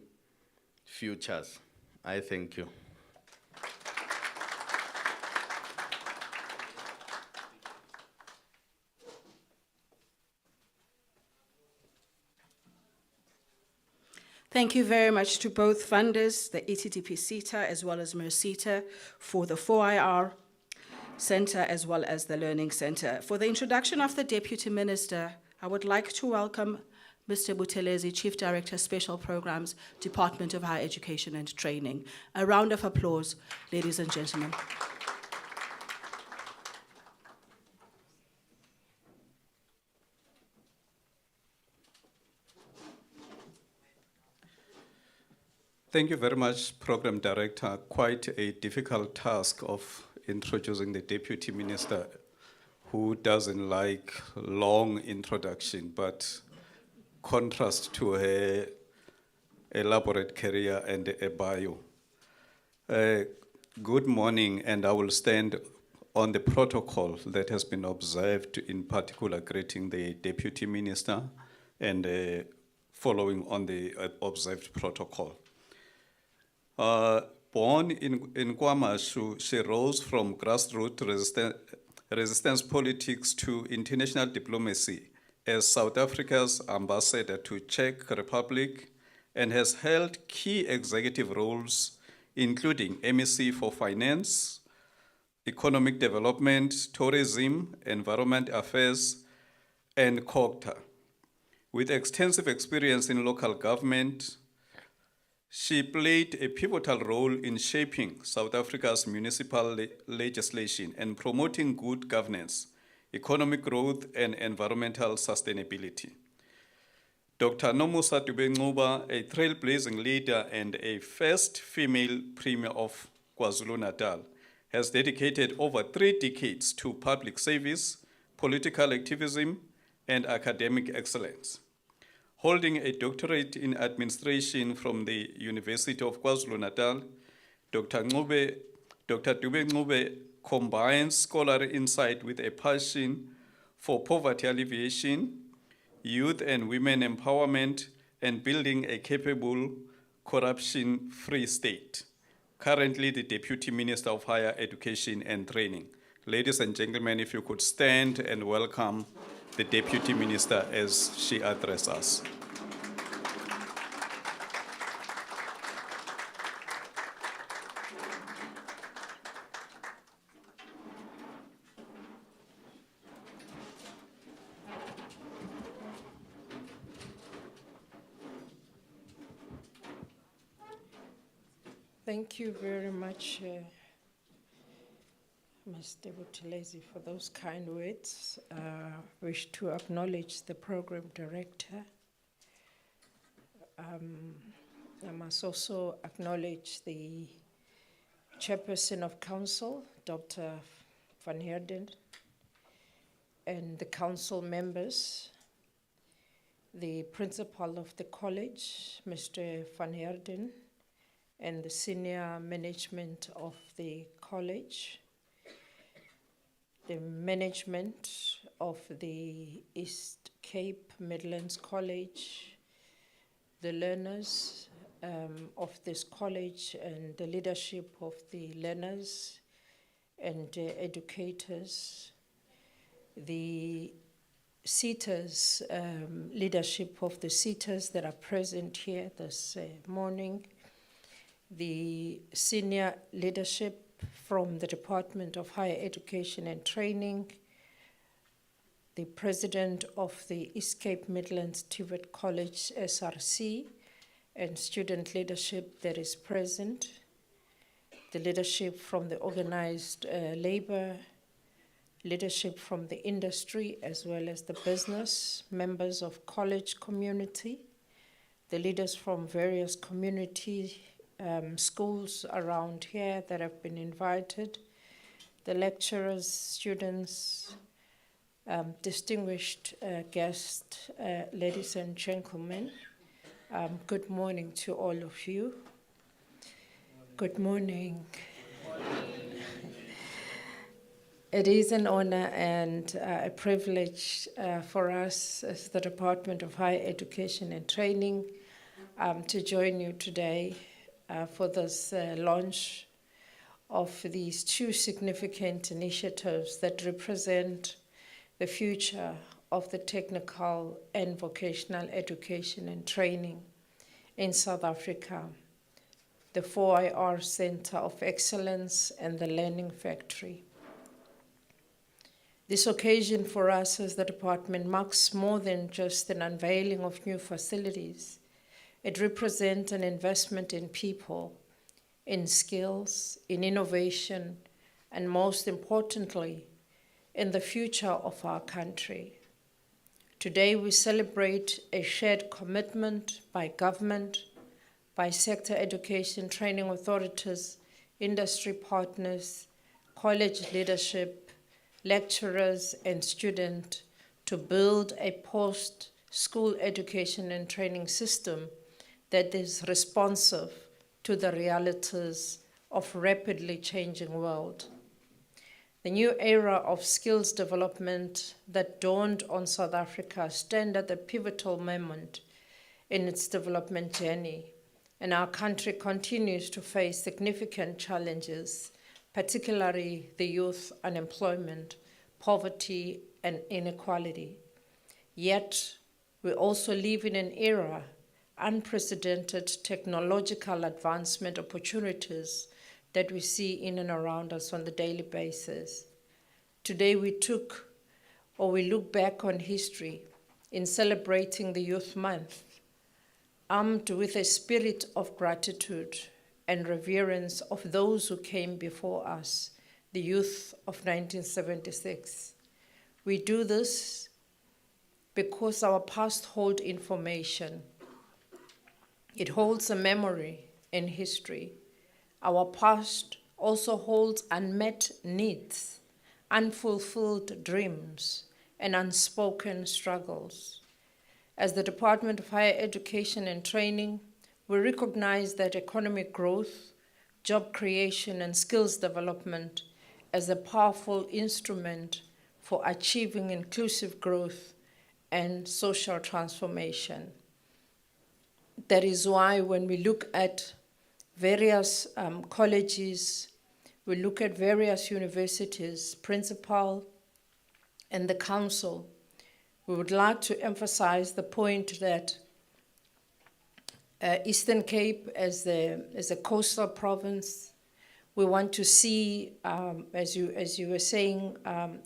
futures. I thank you. Thank you very much to both funders, the ETDP SETA as well as MERSETA, for the 4IR Center as well as the Learning Center. For the introduction of the Deputy Minister, I would like to welcome Mr. Buthelezi, Chief Director, Special Programs, Department of Higher Education and Training. A round of applause, ladies and gentlemen. Thank you very much, Program Director. Quite a difficult task of introducing the Deputy Minister, who doesn't like long introduction, but contrast to her elaborate career and a bio. Good morning, and I will stand on the protocol that has been observed, in particular greeting the Deputy Minister and following on the observed protocol. Born in KwaMashu, she rose from grassroots resistance politics to international diplomacy as South Africa's ambassador to Czech Republic and has held key executive roles, including MEC for Finance, Economic Development, Tourism, Environment Affairs, and COGTA. With extensive experience in local government, She played a pivotal role in shaping South Africa's municipal legislation and promoting good governance, economic growth, and environmental sustainability. Dr. Nomusa Dube-Ncube, a trailblazing leader and a first female Premier of KwaZulu-Natal, has dedicated over 3 decades to public service, political activism, and academic excellence. Holding a doctorate in administration from the University of KwaZulu-Natal, Dr. Dube-Ncube combines scholarly insight with a passion for poverty alleviation, youth and women empowerment, and building a capable, corruption-free state. Currently the Deputy Minister of Higher Education and Training. Ladies and gentlemen, if you could stand and welcome the Deputy Minister as she addresses us. Thank you very much, Ms. Debuthelezi, for those kind words. Wish to acknowledge the program director. I must also acknowledge the chairperson of council, Dr. Van Heerden, and the council members, the principal of the college, Mr. Van Heerden, and the senior management of the college, the management of the East Cape Midlands College, the learners of this college, and the leadership of the learners and educators, the SETAs, leadership of the SETAs that are present here this morning, the senior leadership from the Department of Higher Education and Training, the president of the East Cape Midlands TVET College SRC, and student leadership that is present, the leadership from the organized labor, leadership from the industry as well as the business, members of college community, the leaders from various community schools around here that have been invited, the lecturers, students, distinguished guests, ladies and gentlemen, good morning to all of you. Good morning. It is an honor and a privilege for us as the Department of Higher Education and Training to join you today for this launch of these 2 significant initiatives that represent the future of the technical and vocational education and training in South Africa, the 4IR Center of Excellence and the Learning Factory. This occasion for us as the department marks more than just an unveiling of new facilities. It represents an investment in people, in skills, in innovation, and most importantly, in the future of our country. Today we celebrate a shared commitment by government, by sector education training authorities, industry partners, college leadership, lecturers, and students to build a post-school education and training system that is responsive to the realities of rapidly changing world. The new era of skills development that dawned on South Africa stand at a pivotal moment in its development journey, and our country continues to face significant challenges, particularly the youth unemployment, poverty, and inequality. Yet, we also live in an era unprecedented technological advancement opportunities that we see in and around us on the daily basis. Today we look back on history in celebrating the Youth Month armed with a spirit of gratitude and reverence of those who came before us, the youth of 1976. We do this because our past holds information. It holds a memory and history. Our past also holds unmet needs, unfulfilled dreams, and unspoken struggles. As the Department of Higher Education and Training, we recognize that economic growth, job creation, and skills development as a powerful instrument for achieving inclusive growth and social transformation. That is why when we look at various colleges, we look at various universities, principal, and the council, we would like to emphasize the point that Eastern Cape as a coastal province, we want to see, as you were saying,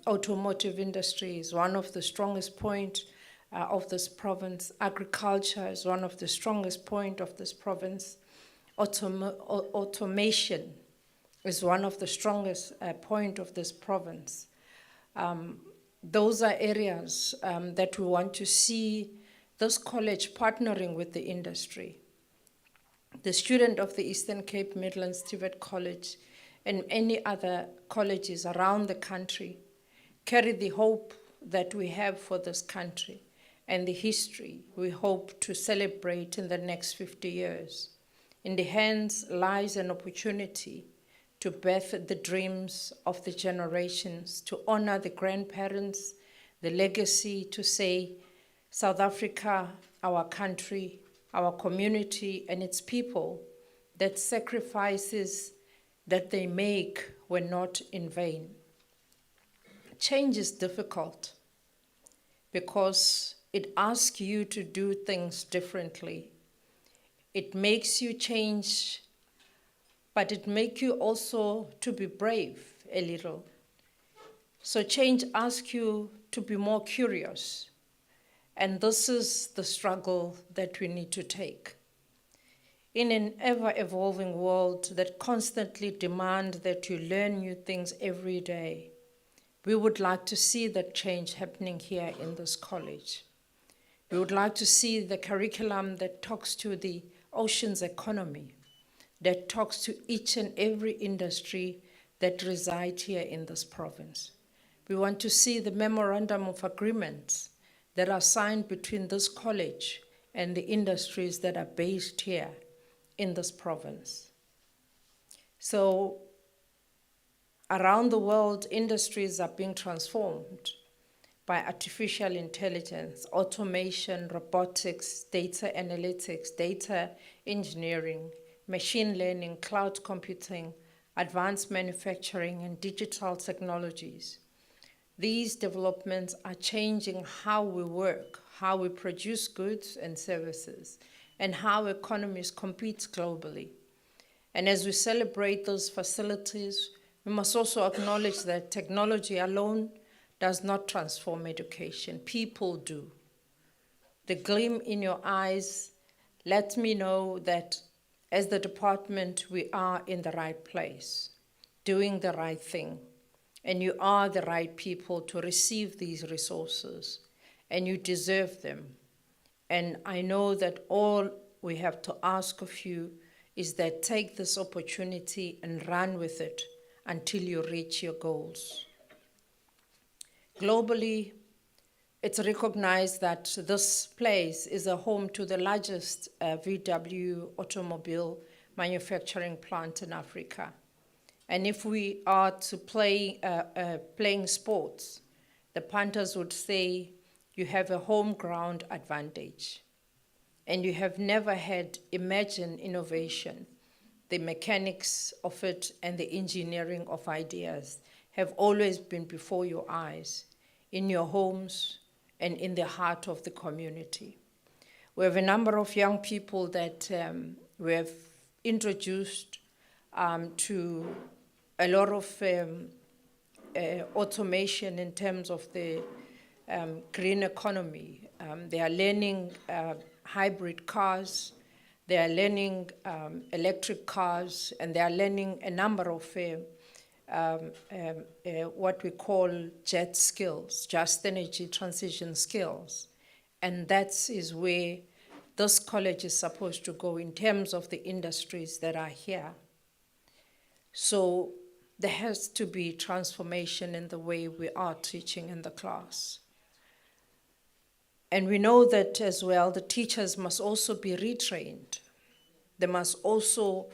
automotive industry is one of the strongest points of this province. Agriculture is one of the strongest points of this province. Automation is one of the strongest points of this province. Those are areas that we want to see this college partnering with the industry. The student of the Eastern Cape Midlands TVET College and any other colleges around the country carry the hope that we have for this country and the history we hope to celebrate in the next 50 years. In the hands lies an opportunity to birth the dreams of the generations, to honor the grandparents, the legacy, to say, South Africa, our country, our community, and its people, that sacrifices that they make were not in vain. Change is difficult because it asks you to do things differently. It makes you change, but it makes you also to be brave a little. So change asks you to be more curious. And this is the struggle that we need to take. In an ever-evolving world that constantly demands that you learn new things every day, we would like to see that change happening here in this college. We would like to see the curriculum that talks to the oceans economy, that talks to each and every industry that resides here in this province. We want to see the memorandum of agreements that are signed between this college and the industries that are based here in this province. So around the world, industries are being transformed by artificial intelligence, automation, robotics, data analytics, data engineering, machine learning, cloud computing, advanced manufacturing, and digital technologies. These developments are changing how we work, how we produce goods and services, and how economies compete globally. And as we celebrate those facilities, we must also acknowledge that technology alone does not transform education. People do. The gleam in your eyes lets me know that as the department, we are in the right place, doing the right thing. And you are the right people to receive these resources, and you deserve them. And I know that all we have to ask of you is that take this opportunity and run with it until you reach your goals. Globally, it's recognized that this place is a home to the largest VW automobile manufacturing plant in Africa. And if we are to playing sports, the Panthers would say you have a home ground advantage. And you have never had imagined innovation. The mechanics of it and the engineering of ideas have always been before your eyes, in your homes and in the heart of the community. We have a number of young people that we have introduced to a lot of automation in terms of the green economy. They are learning hybrid cars, they are learning electric cars, and they are learning a number of what we call JET skills, just energy transition skills. And that is where this college is supposed to go in terms of the industries that are here. So there has to be transformation in the way we are teaching in the class. And we know that as well, the teachers must also be retrained. They must also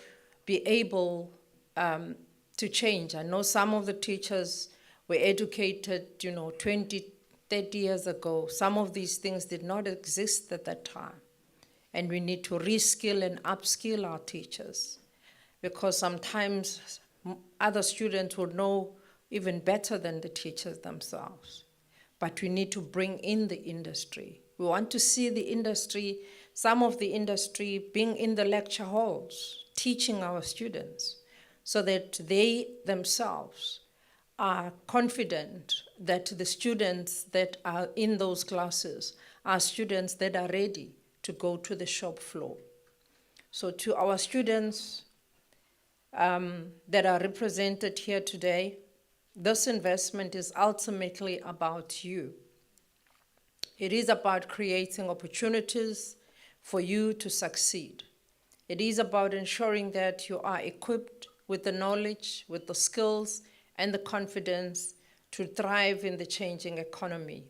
be able to change. I know some of the teachers were educated, 20, 30 years ago. Some of these things did not exist at that time. And we need to reskill and upskill our teachers, because sometimes other students will know even better than the teachers themselves. But we need to bring in the industry. We want to see the industry, some of the industry being in the lecture halls, teaching our students, so that they themselves are confident that the students that are in those classes are students that are ready to go to the shop floor. So to our students that are represented here today, this investment is ultimately about you. It is about creating opportunities for you to succeed. It is about ensuring that you are equipped with the knowledge, with the skills, and the confidence to thrive in the changing economy.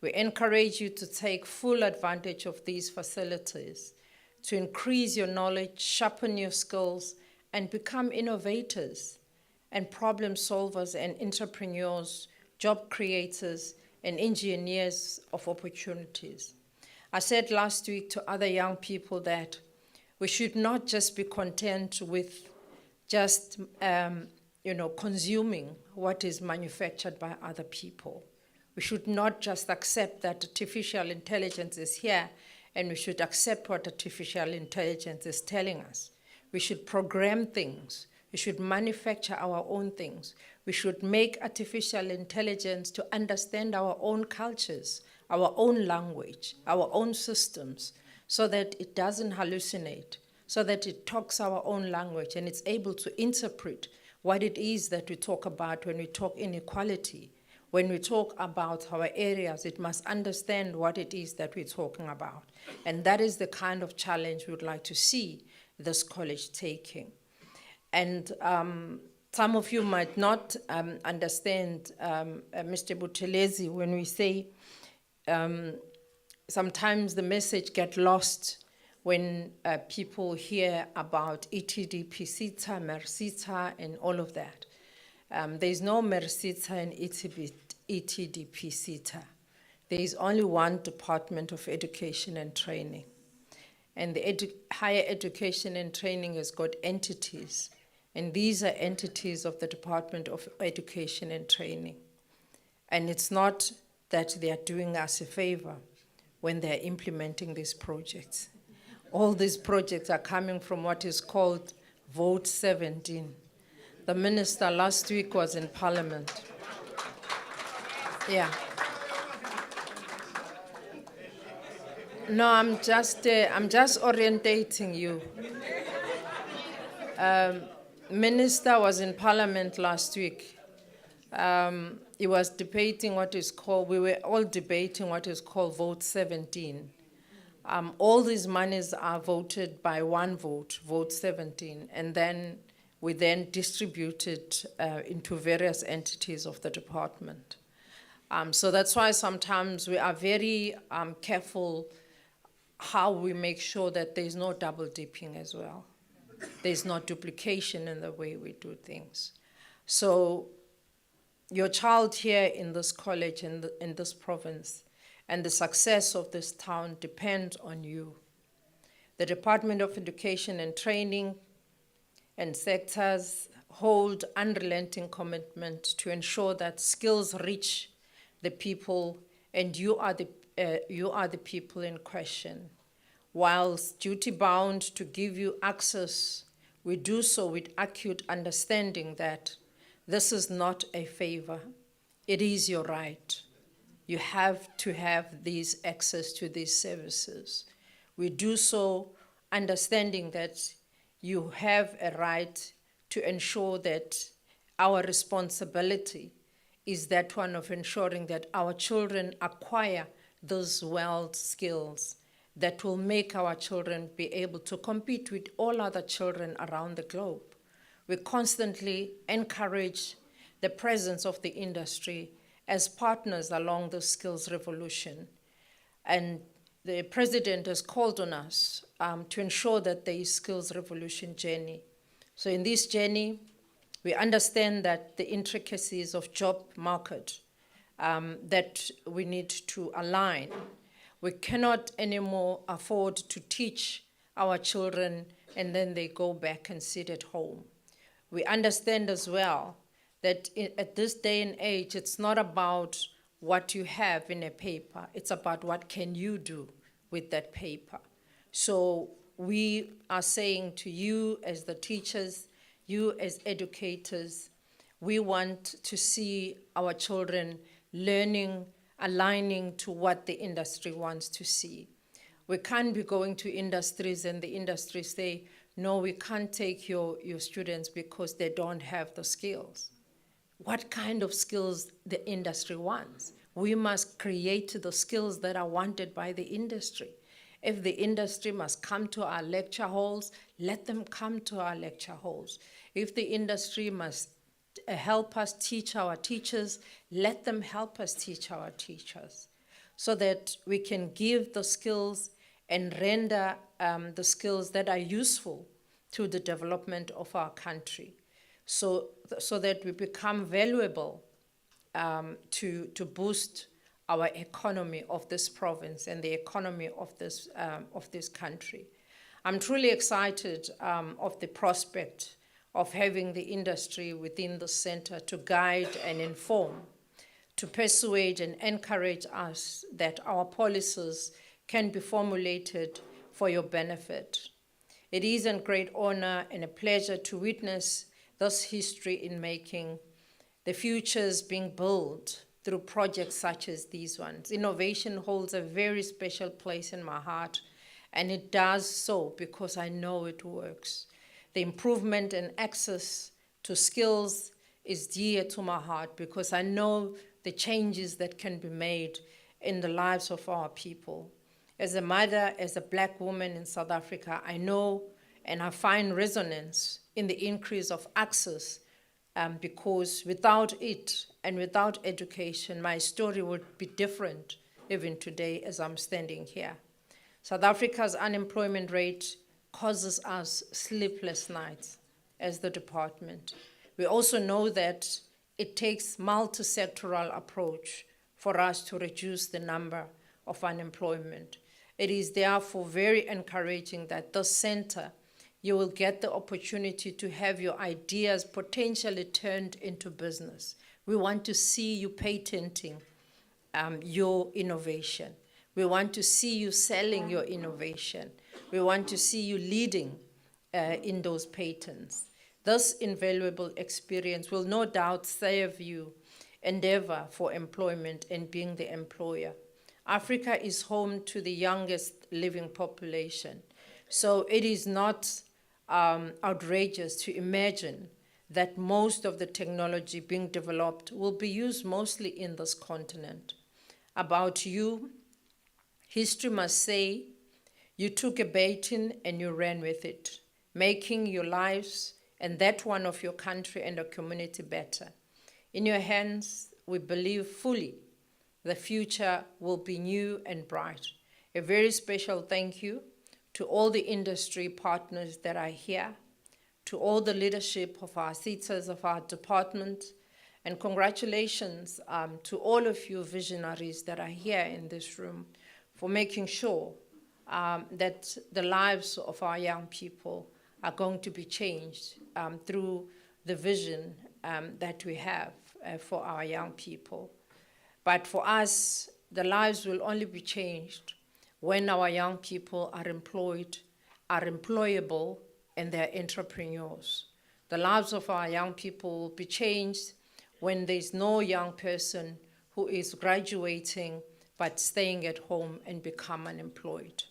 We encourage you to take full advantage of these facilities, to increase your knowledge, sharpen your skills, and become innovators and problem solvers and entrepreneurs, job creators, and engineers of opportunities. I said last week to other young people that we should not just be content with just consuming what is manufactured by other people. We should not just accept that artificial intelligence is here, and we should accept what artificial intelligence is telling us. We should program things. We should manufacture our own things. We should make artificial intelligence to understand our own cultures, our own language, our own systems, so that it doesn't hallucinate, so that it talks our own language and it's able to interpret what it is that we talk about when we talk inequality. When we talk about our areas, it must understand what it is that we're talking about. And that is the kind of challenge we would like to see this college taking. And some of you might not understand, Mr. Buthelezi, when we say sometimes the message gets lost when people hear about ETD-PSETA, MERSETA, and all of that. There's no MERSETA and ETD-PSETA. There is only one Department of Education and Training. And the higher education and training has got entities. And these are entities of the Department of Education and Training. And it's not that they are doing us a favor when they're implementing these projects. All these projects are coming from what is called Vote 17. The minister last week was in Parliament. Yeah. No, I'm just orientating you. Minister was in Parliament last week. He was debating what is called, we were all debating what is called Vote 17. All these monies are voted by one vote, Vote 17, and then we then distribute it into various entities of the department. So that's why sometimes we are very careful how we make sure that there's no double dipping as well. There's no duplication in the way we do things. So your child here in this college, in this province, and the success of this town depends on you. The Department of Education and Training and sectors hold unrelenting commitment to ensure that skills reach the people, and you are the people in question. Whilst duty-bound to give you access, we do so with acute understanding that this is not a favor. It is your right. You have to have these access to these services. we do so understanding that you have a right to ensure that our responsibility is that one of ensuring that our children acquire those world skills that will make our children be able to compete with all other children around the globe. We constantly encourage the presence of the industry as partners along the skills revolution. And the president has called on us to ensure that there is skills revolution journey. So in this journey, we understand that the intricacies of job market that we need to align. We cannot anymore afford to teach our children and then they go back and sit at home. We understand as well that at this day and age, it's not about what you have in a paper, it's about what can you do with that paper. So we are saying to you as the teachers, you as educators, we want to see our children learning, aligning to what the industry wants to see. We can't be going to industries and the industries say, no, we can't take your students because they don't have the skills. What kind of skills the industry wants? We must create the skills that are wanted by the industry. If the industry must come to our lecture halls, let them come to our lecture halls. If the industry must help us teach our teachers, let them help us teach our teachers, so that we can give the skills and render the skills that are useful to the development of our country, so that we become valuable to boost our economy of this province and the economy of this country. I'm truly excited of the prospect of having the industry within the center to guide and inform, to persuade and encourage us that our policies can be formulated for your benefit. It is a great honor and a pleasure to witness this history in making, the futures being built through projects such as these ones. Innovation holds a very special place in my heart, and it does so because I know it works. The improvement and access to skills is dear to my heart because I know the changes that can be made in the lives of our people. As a mother, as a Black woman in South Africa, I know and I find resonance in the increase of access because without it and without education, my story would be different even today as I'm standing here. South Africa's unemployment rate causes us sleepless nights as the department. We also know that it takes multi-sectoral approach for us to reduce the number of unemployment. It is therefore very encouraging that the center, you will get the opportunity to have your ideas potentially turned into business. We want to see you patenting your innovation. We want to see you selling your innovation. We want to see you leading in those patents. This invaluable experience will no doubt save you endeavor for employment and being the employer. Africa is home to the youngest living population, so it is not outrageous to imagine that most of the technology being developed will be used mostly in this continent. About you, history must say, you took a baton and you ran with it, making your lives and that one of your country and your community better. In your hands, we believe fully the future will be new and bright. A very special thank you to all the industry partners that are here, to all the leadership of our theaters of our department, and congratulations to all of you visionaries that are here in this room for making sure that the lives of our young people are going to be changed through the vision that we have for our young people. But for us, the lives will only be changed when our young people are employed, are employable, and they're entrepreneurs. The lives of our young people will be changed when there's no young person who is graduating but staying at home and become unemployed.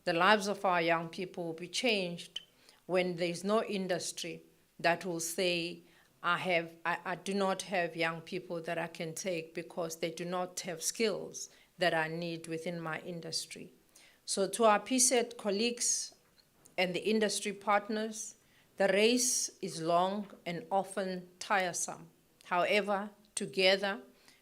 The lives of our young people will be changed when there's no industry that will say, I do not have young people that I can take because they do not have skills that I need within my industry. So to our PSET colleagues and the industry partners, the race is long and often tiresome. However, together,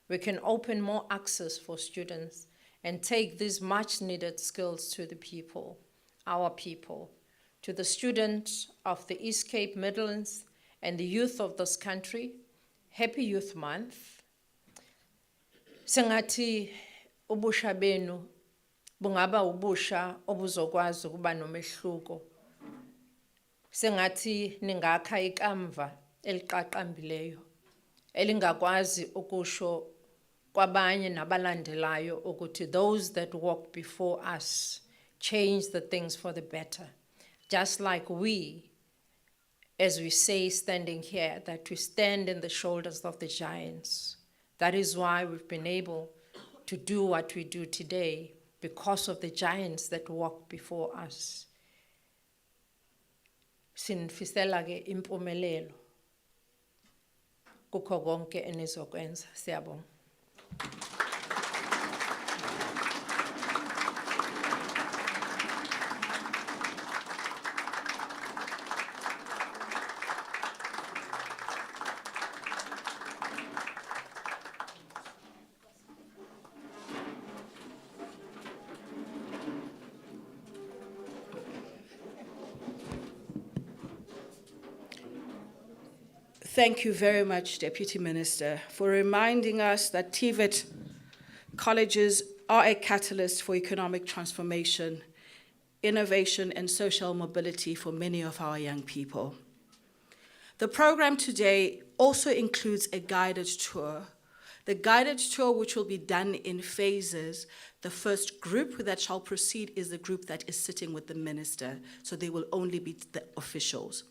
we can open more access for students and take these much needed skills to the people, our people. To the students of the East Cape Midlands and the youth of this country, Happy Youth Month. Sengathi ubusha benu bungaba ubusha obuzokwazi ukuba nomehluko. Sengathi ningakha ikamva eliqaqambileyo elingakwazi ukusho kwabanye nabalandelayo ukuthi those that walk before us change the things for the better. Just like we, as we say standing here, that we stand in the shoulders of the giants. That is why we've been able to do what we do today, because of the giants that walk before us. Sinifisela ke impumelelo kukho konke enizokwenza. Siyabonga. Thank you very much, Deputy Minister, for reminding us that TVET colleges are a catalyst for economic transformation, innovation, and social mobility for many of our young people. The program today also includes a guided tour. The guided tour, which will be done in phases. The first group that shall proceed is the group that is sitting with the minister, so they will only be the officials.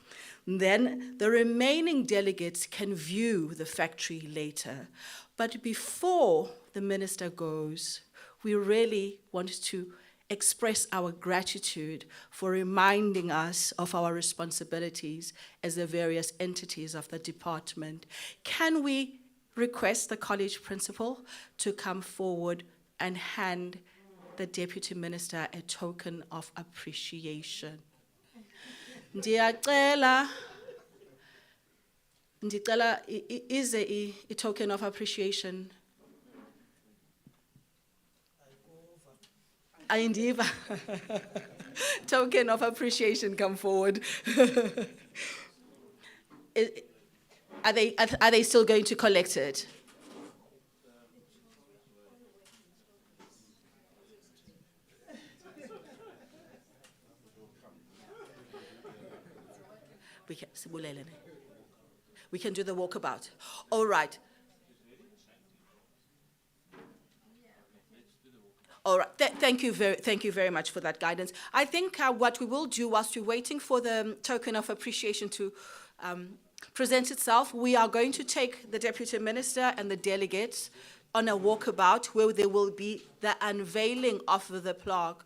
Then the remaining delegates can view the factory later. But before the minister goes, we really want to express our gratitude for reminding us of our responsibilities as the various entities of the department. Can we request the college principal to come forward and hand the deputy minister a token of appreciation? Ndiyacela is a token of appreciation. Ayindiva. Token of appreciation, come forward. Are they still going to collect it? We can do the walkabout. All right. All right. Thank you very much for that guidance. I think what we will do whilst we're waiting for the token of appreciation to present itself, we are going to take the Deputy Minister and the delegates on a walkabout where there will be the unveiling of the plaque.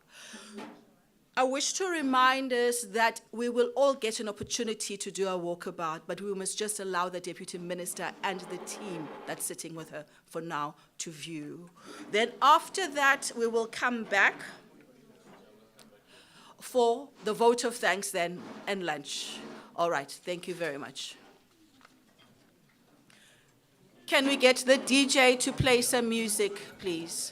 I wish to remind us that we will all get an opportunity to do a walkabout, but we must just allow the Deputy Minister and the team that's sitting with her for now to view. Then after that, we will come back for the vote of thanks then and lunch. All right, thank you very much. Can we get the DJ to play some music, please?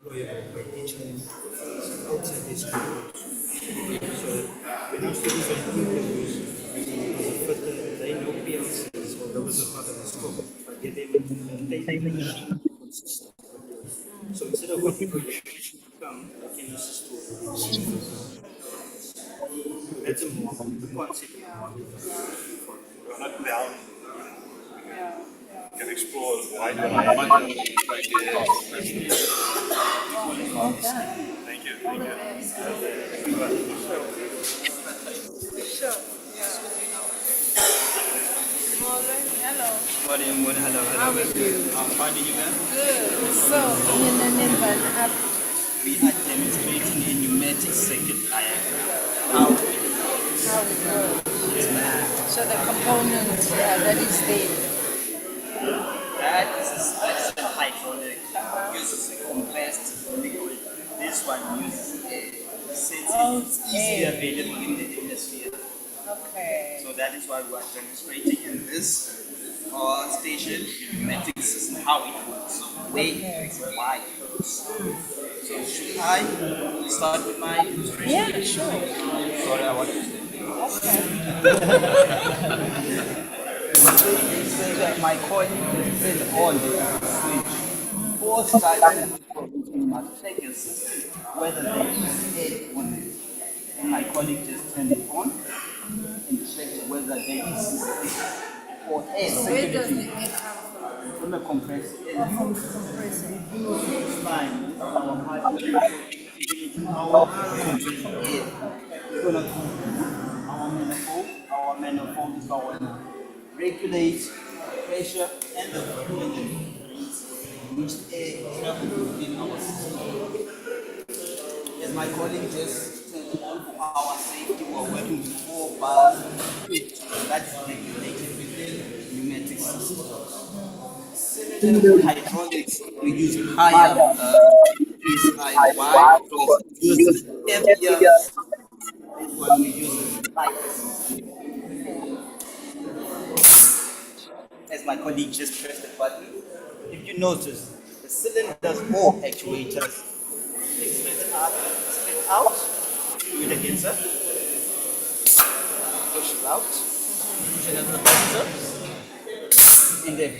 employable by bitumen outside this group. So when our students are doing interviews, as a fitter, they know PLCs, or those are part of the scope, but yet they maintain the machine consistent. So instead of waiting for the machine to come, they can assist with that's a more concept. We're not bound. You can explore wide variety. Thank you. Sure. Hello. Hello. How are you? I'm fine, you man? Good. So, in an app, We are demonstrating a pneumatic circuit diagram. How it works. how it works. Yes, ma'am. So the component that is there. That is a hydraulic. Uses a compressed liquid. This one uses air. Since it's easily available in the hemisphere. Okay. So that is why we are demonstrating in this station pneumatic system how it works, where it works, why it works. So should I start with my demonstration? Yeah, sure. Sorry, I want to stay. Say that my coil is on the switch. Both sides of the coil must check a system whether there is air on it. And my colleague just turned it on and checked whether there is or air So where does the circulating air come from the compressor. from? Compressor. This line, our pipe, our compressor air. We're gonna our manifold is going to regulate pressure and the volume which air travels within our system. As my colleague just said, for our safety, we're working with 4 bars, that's regulated within pneumatic systems. Similar to hydraulics, we use higher high wide, we use heavier, this one we use light. As my colleague just pressed the button, if you notice, the cylinders or actuators, they split up, split out. Do it again, sir. Push it out. Push another button, sir. And then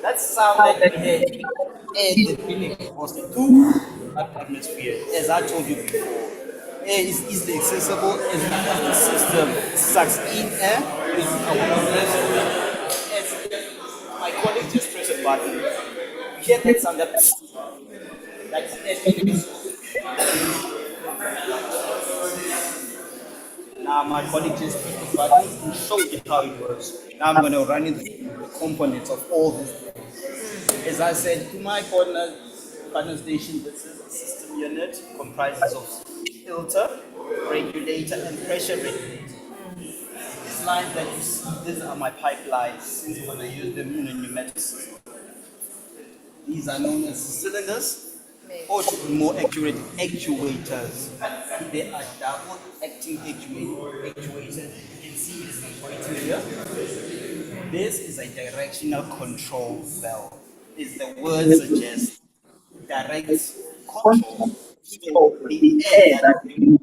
that sound that you heard, air is being exposed to atmosphere. As I told you before, air is easily accessible as the system sucks in air. As my colleague just pressed a button, you hear that sound that's air being exposed. Now my colleague just pressed the button and showed you how it works. Now I'm going to run into the components of all this. As I said to my partner station, this is a system unit, comprises of filter, regulator, and pressure regulator. These lines that you see, these are my pipelines, since we're going to use them in a pneumatic system. These are known as cylinders, or to be more accurate, actuators. They are double acting actuators. You can see this I'm pointing here. This is a directional control valve. As the word suggests, direct control. So the air that we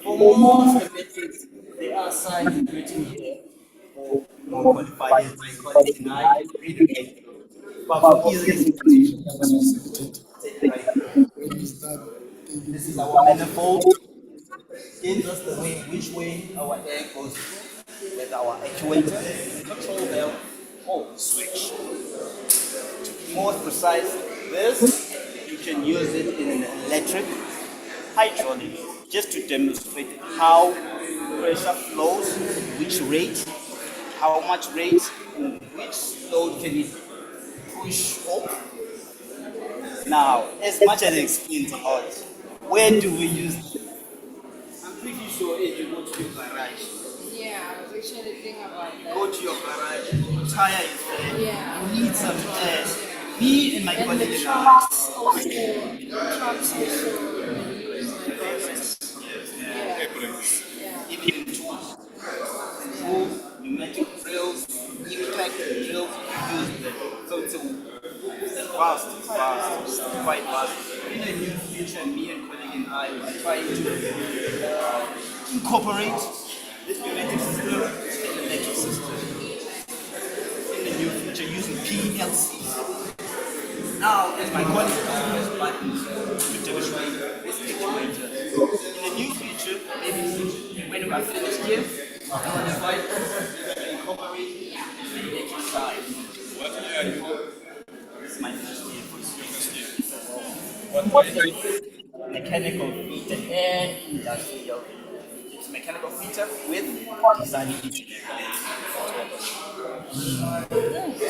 for most of the methods, there are signs written here for more qualified as my colleague and I read it. But for easy this is our manifold. Gives us the way which way our air goes through with our actuator, control valve, or switch. To be more precise, this you can use it in an electric, hydraulic, just to demonstrate how pressure flows, which rate, how much rate, and which load can it push up. Now, as much as it explains a lot, where do we use it? I'm pretty sure if you go to your garage. Yeah, I was actually thinking about that. Go to your garage, your tire is there, Yeah. you need some air. Me and my And colleague the and trucks also use even tools, pneumatic drills, impact drills, use them. So it's a vast, it's vast, it's quite vast. In the near future, me and colleague and I are trying to incorporate this pneumatic system and electric system in the near future using PLCs. Now, as my colleague has buttons to demonstrate this actuator, in the near future, maybe when we are finished here, I want to try to incorporate the electric side. What year are you? This is my first year for What year? mechanical feature and industrial. It's mechanical feature with design engineering.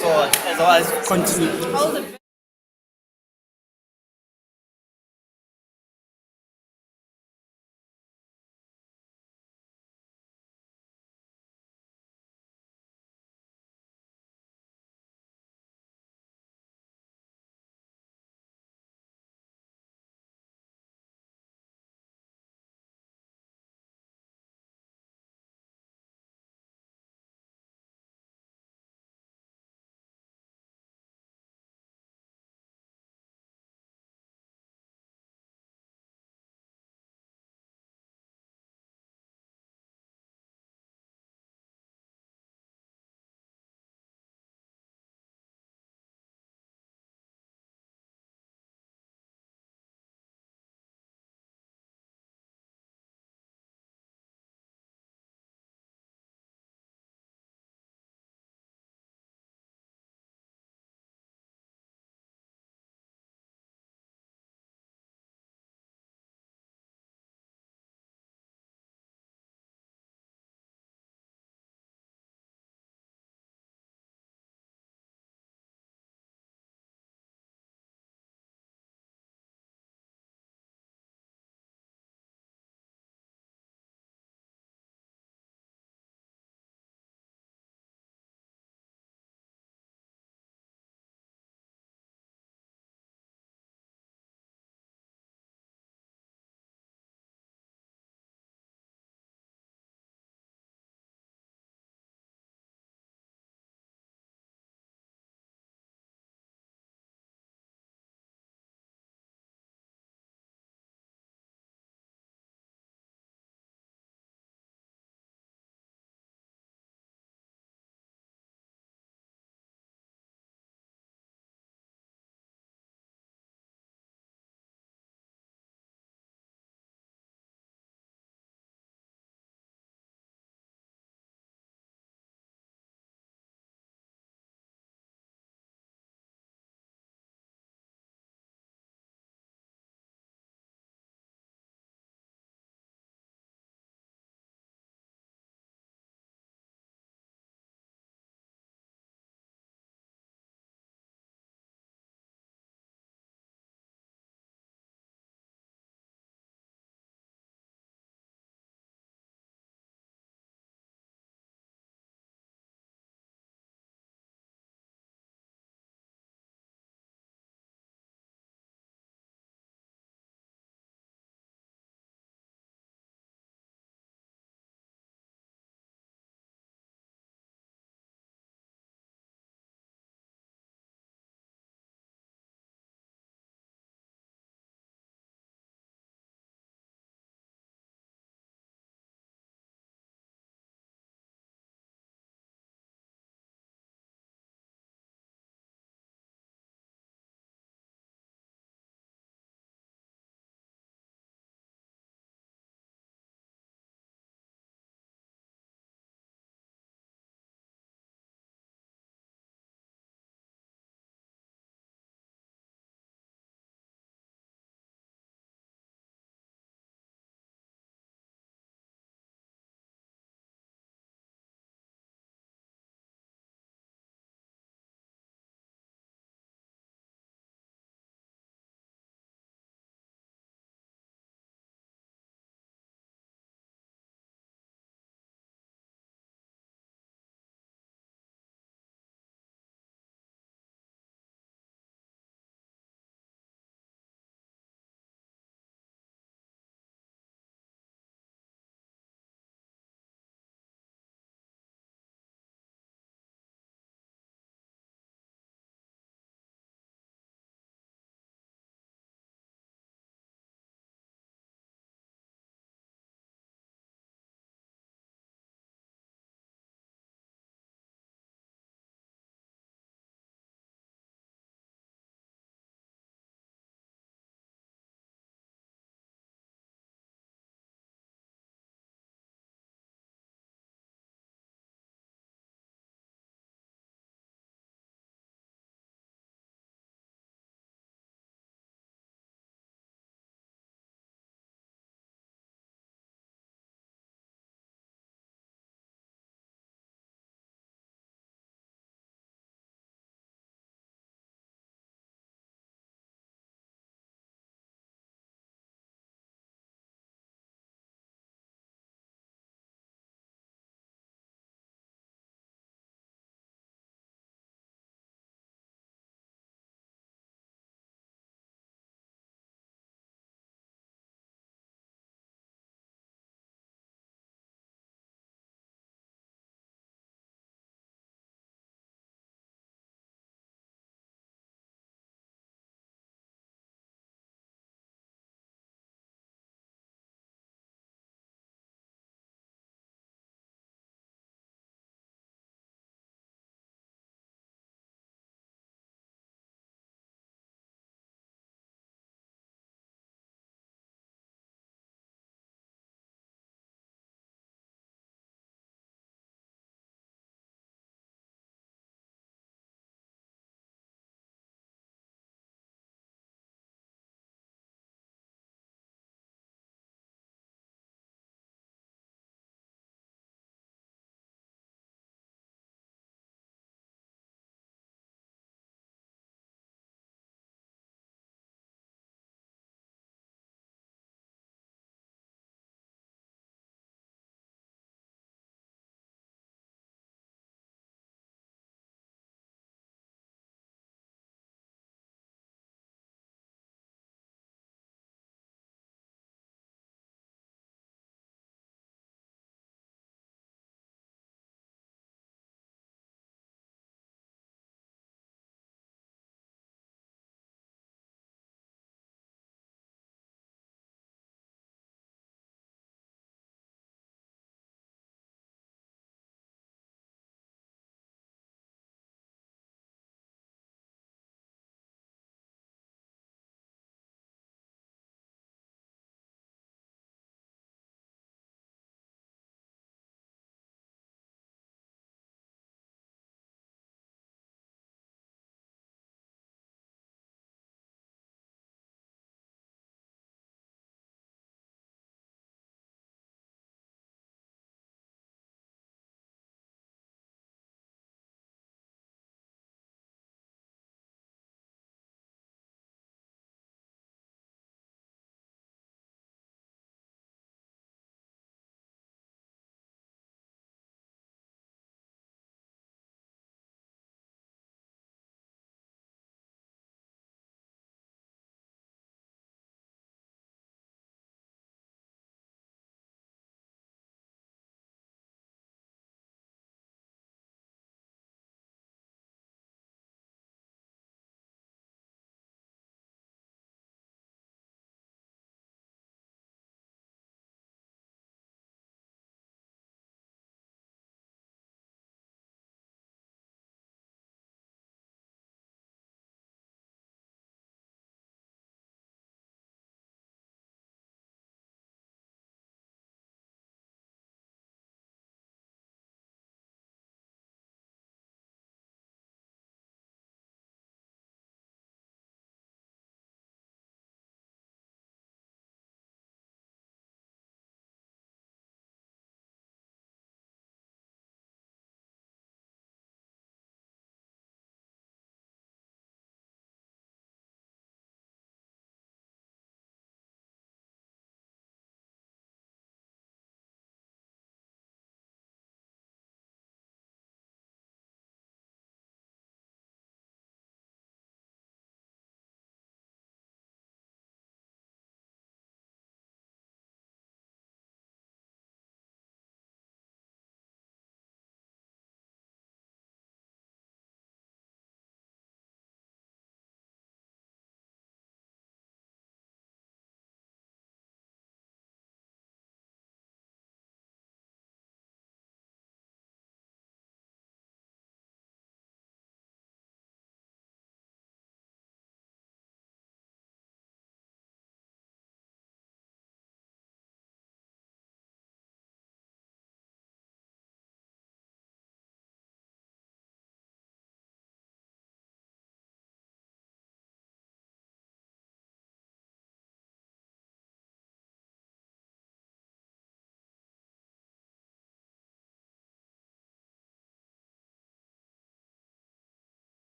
So as well as continue.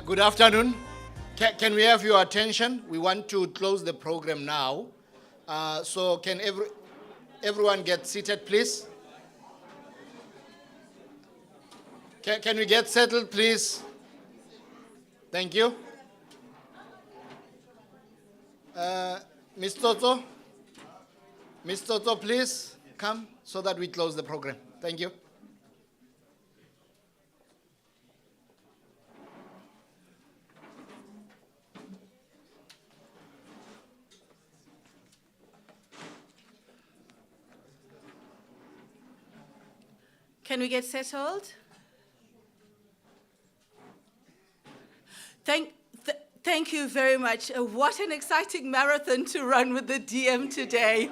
Good afternoon. Can we have your attention? We want to close the program now. So can everyone get seated, please? Can we get settled, please? Thank you. Ms. Toto? Ms. Toto, please come so that we close the program. Thank you. Can we get settled? Thank you very much. What an exciting marathon to run with the DM today.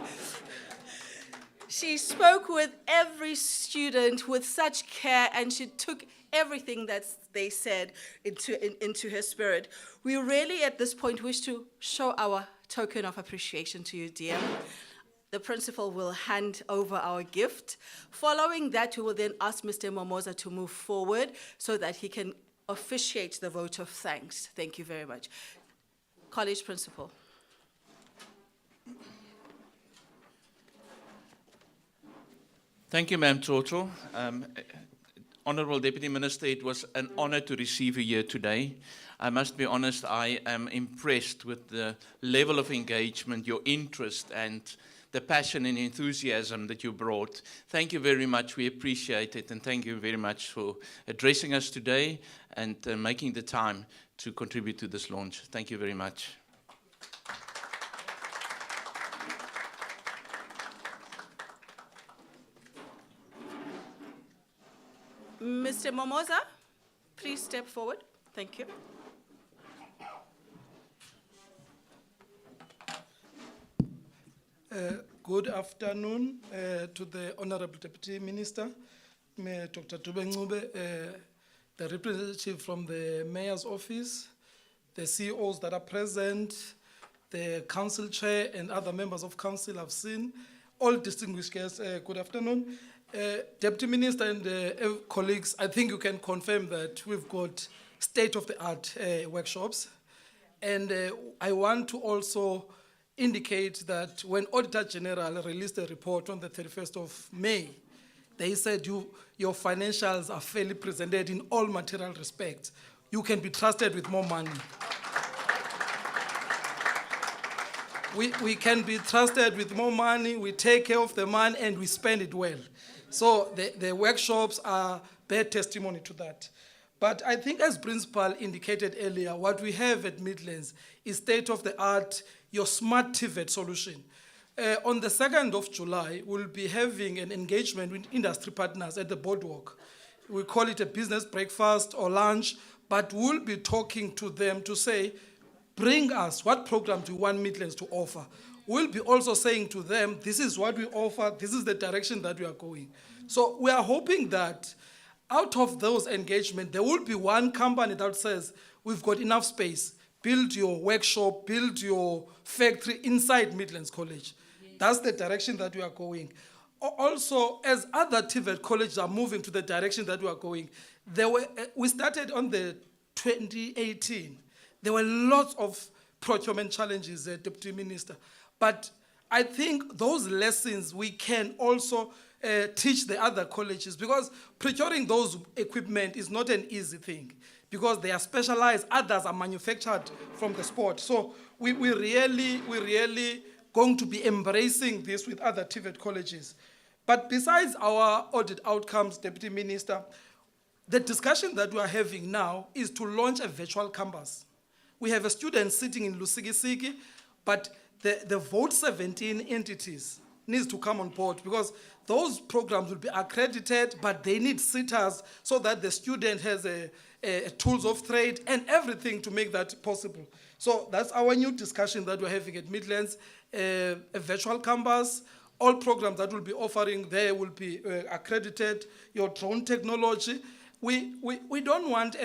She spoke with every student with such care, and she took everything that they said into her spirit. We really, at this point, wish to show our token of appreciation to you, DM. The principal will hand over our gift. Following that, we will then ask Mr. Momoza to move forward so that he can officiate the vote of thanks. Thank you very much. College principal. Thank you, Ma'am Toto. Honorable Deputy Minister, it was an honor to receive you here today. I must be honest, I am impressed with the level of engagement, your interest, and the passion and enthusiasm that you brought. Thank you very much. We appreciate it, and thank you very much for addressing us today and making the time to contribute to this launch. Thank you very much. Mr. Momoza, please step forward. Thank you. Good afternoon to the Honorable Deputy Minister, Dr. Dube Ncube, the representative from the Mayor's Office, the CEOs that are present, the Council Chair and other members of Council I've seen, all distinguished guests, good afternoon. Deputy Minister and colleagues, I think you can confirm that we've got state-of-the-art workshops. And I want to also indicate that when Auditor General released a report on the 31st of May, they said your financials are fairly presented in all material respects. You can be trusted with more money. We can be trusted with more money, we take care of the money, and we spend it well. So the workshops are bear testimony to that. But I think, as Principal indicated earlier, what we have at Midlands is state-of-the-art, your smart TVET solution. On the 2nd of July, we'll be having an engagement with industry partners at the Boardwalk. We call it a business breakfast or lunch, but we'll be talking to them to say, bring us, what program do you want Midlands to offer? We'll be also saying to them, this is what we offer, this is the direction that we are going. So we are hoping that out of those engagements, there will be one company that says, we've got enough space, build your workshop, build your factory inside Midlands College. Yes. That's the direction that we are going. Also, as other TVET colleges are moving to the direction that we are going, we started on the 2018. There were lots of procurement challenges, Deputy Minister. But I think those lessons we can also teach the other colleges, because procuring those equipment is not an easy thing, because they are specialized, others are manufactured from the sport. So we really going to be embracing this with other TVET colleges. But besides our audit outcomes, Deputy Minister, the discussion that we are having now is to launch a virtual campus. We have a student sitting in Lusikisiki, but the Vote 17 entities needs to come on board, because those programs will be accredited, but they need sitters so that the student has a tools of trade and everything to make that possible. So that's our new discussion that we're having at Midlands, a virtual campus. All programs that we'll be offering there will be accredited, your drone technology. We don't want,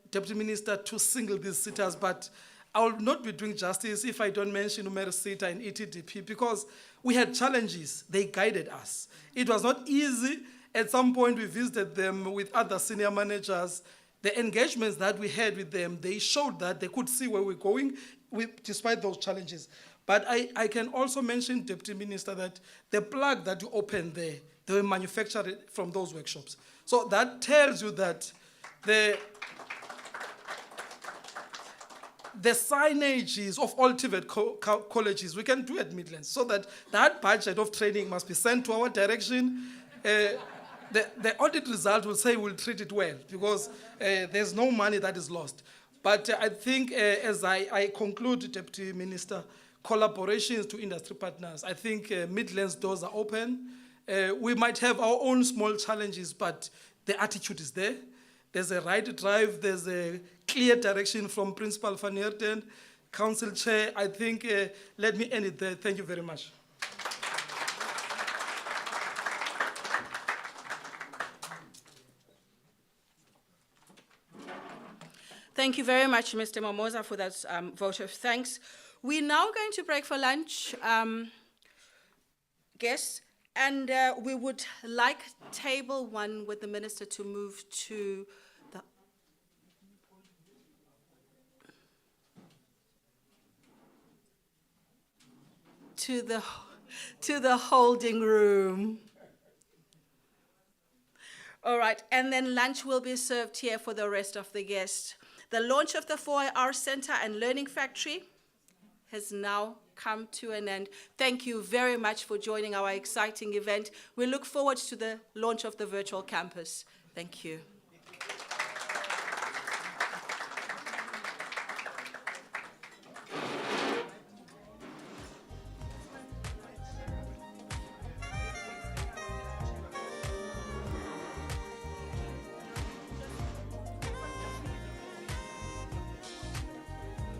Deputy Minister, to single these sitters, but I will not be doing justice if I don't mention Umer Sita and ETDP, because we had challenges. They guided us. It was not easy. At some point, we visited them with other senior managers. the engagements that we had with them, they showed that they could see where we're going despite those challenges. But I can also mention, Deputy Minister, that the plug that you opened there, they were manufactured from those workshops. So that tells you that the signages of all TVET colleges we can do at Midlands, so that budget of training must be sent to our direction. The audit result will say we'll treat it well, because there's no money that is lost. But I think as I conclude, Deputy Minister, collaborations to industry partners, I think Midlands doors are open. We might have our own small challenges, but the attitude is there. There's a right drive, there's a clear direction from Principal Van Heerden, Council Chair. I think, let me end it there. Thank you very much. Thank you very much, Mr. Mamoza, for that vote of thanks. We're now going to break for lunch, guests, and we would like table 1 with the minister to move to the holding room. All right, and then lunch will be served here for the rest of the guests. The launch of the 4IR Center and Learning Factory has now come to an end. Thank you very much for joining our exciting event. We look forward to the launch of the virtual campus. Thank you.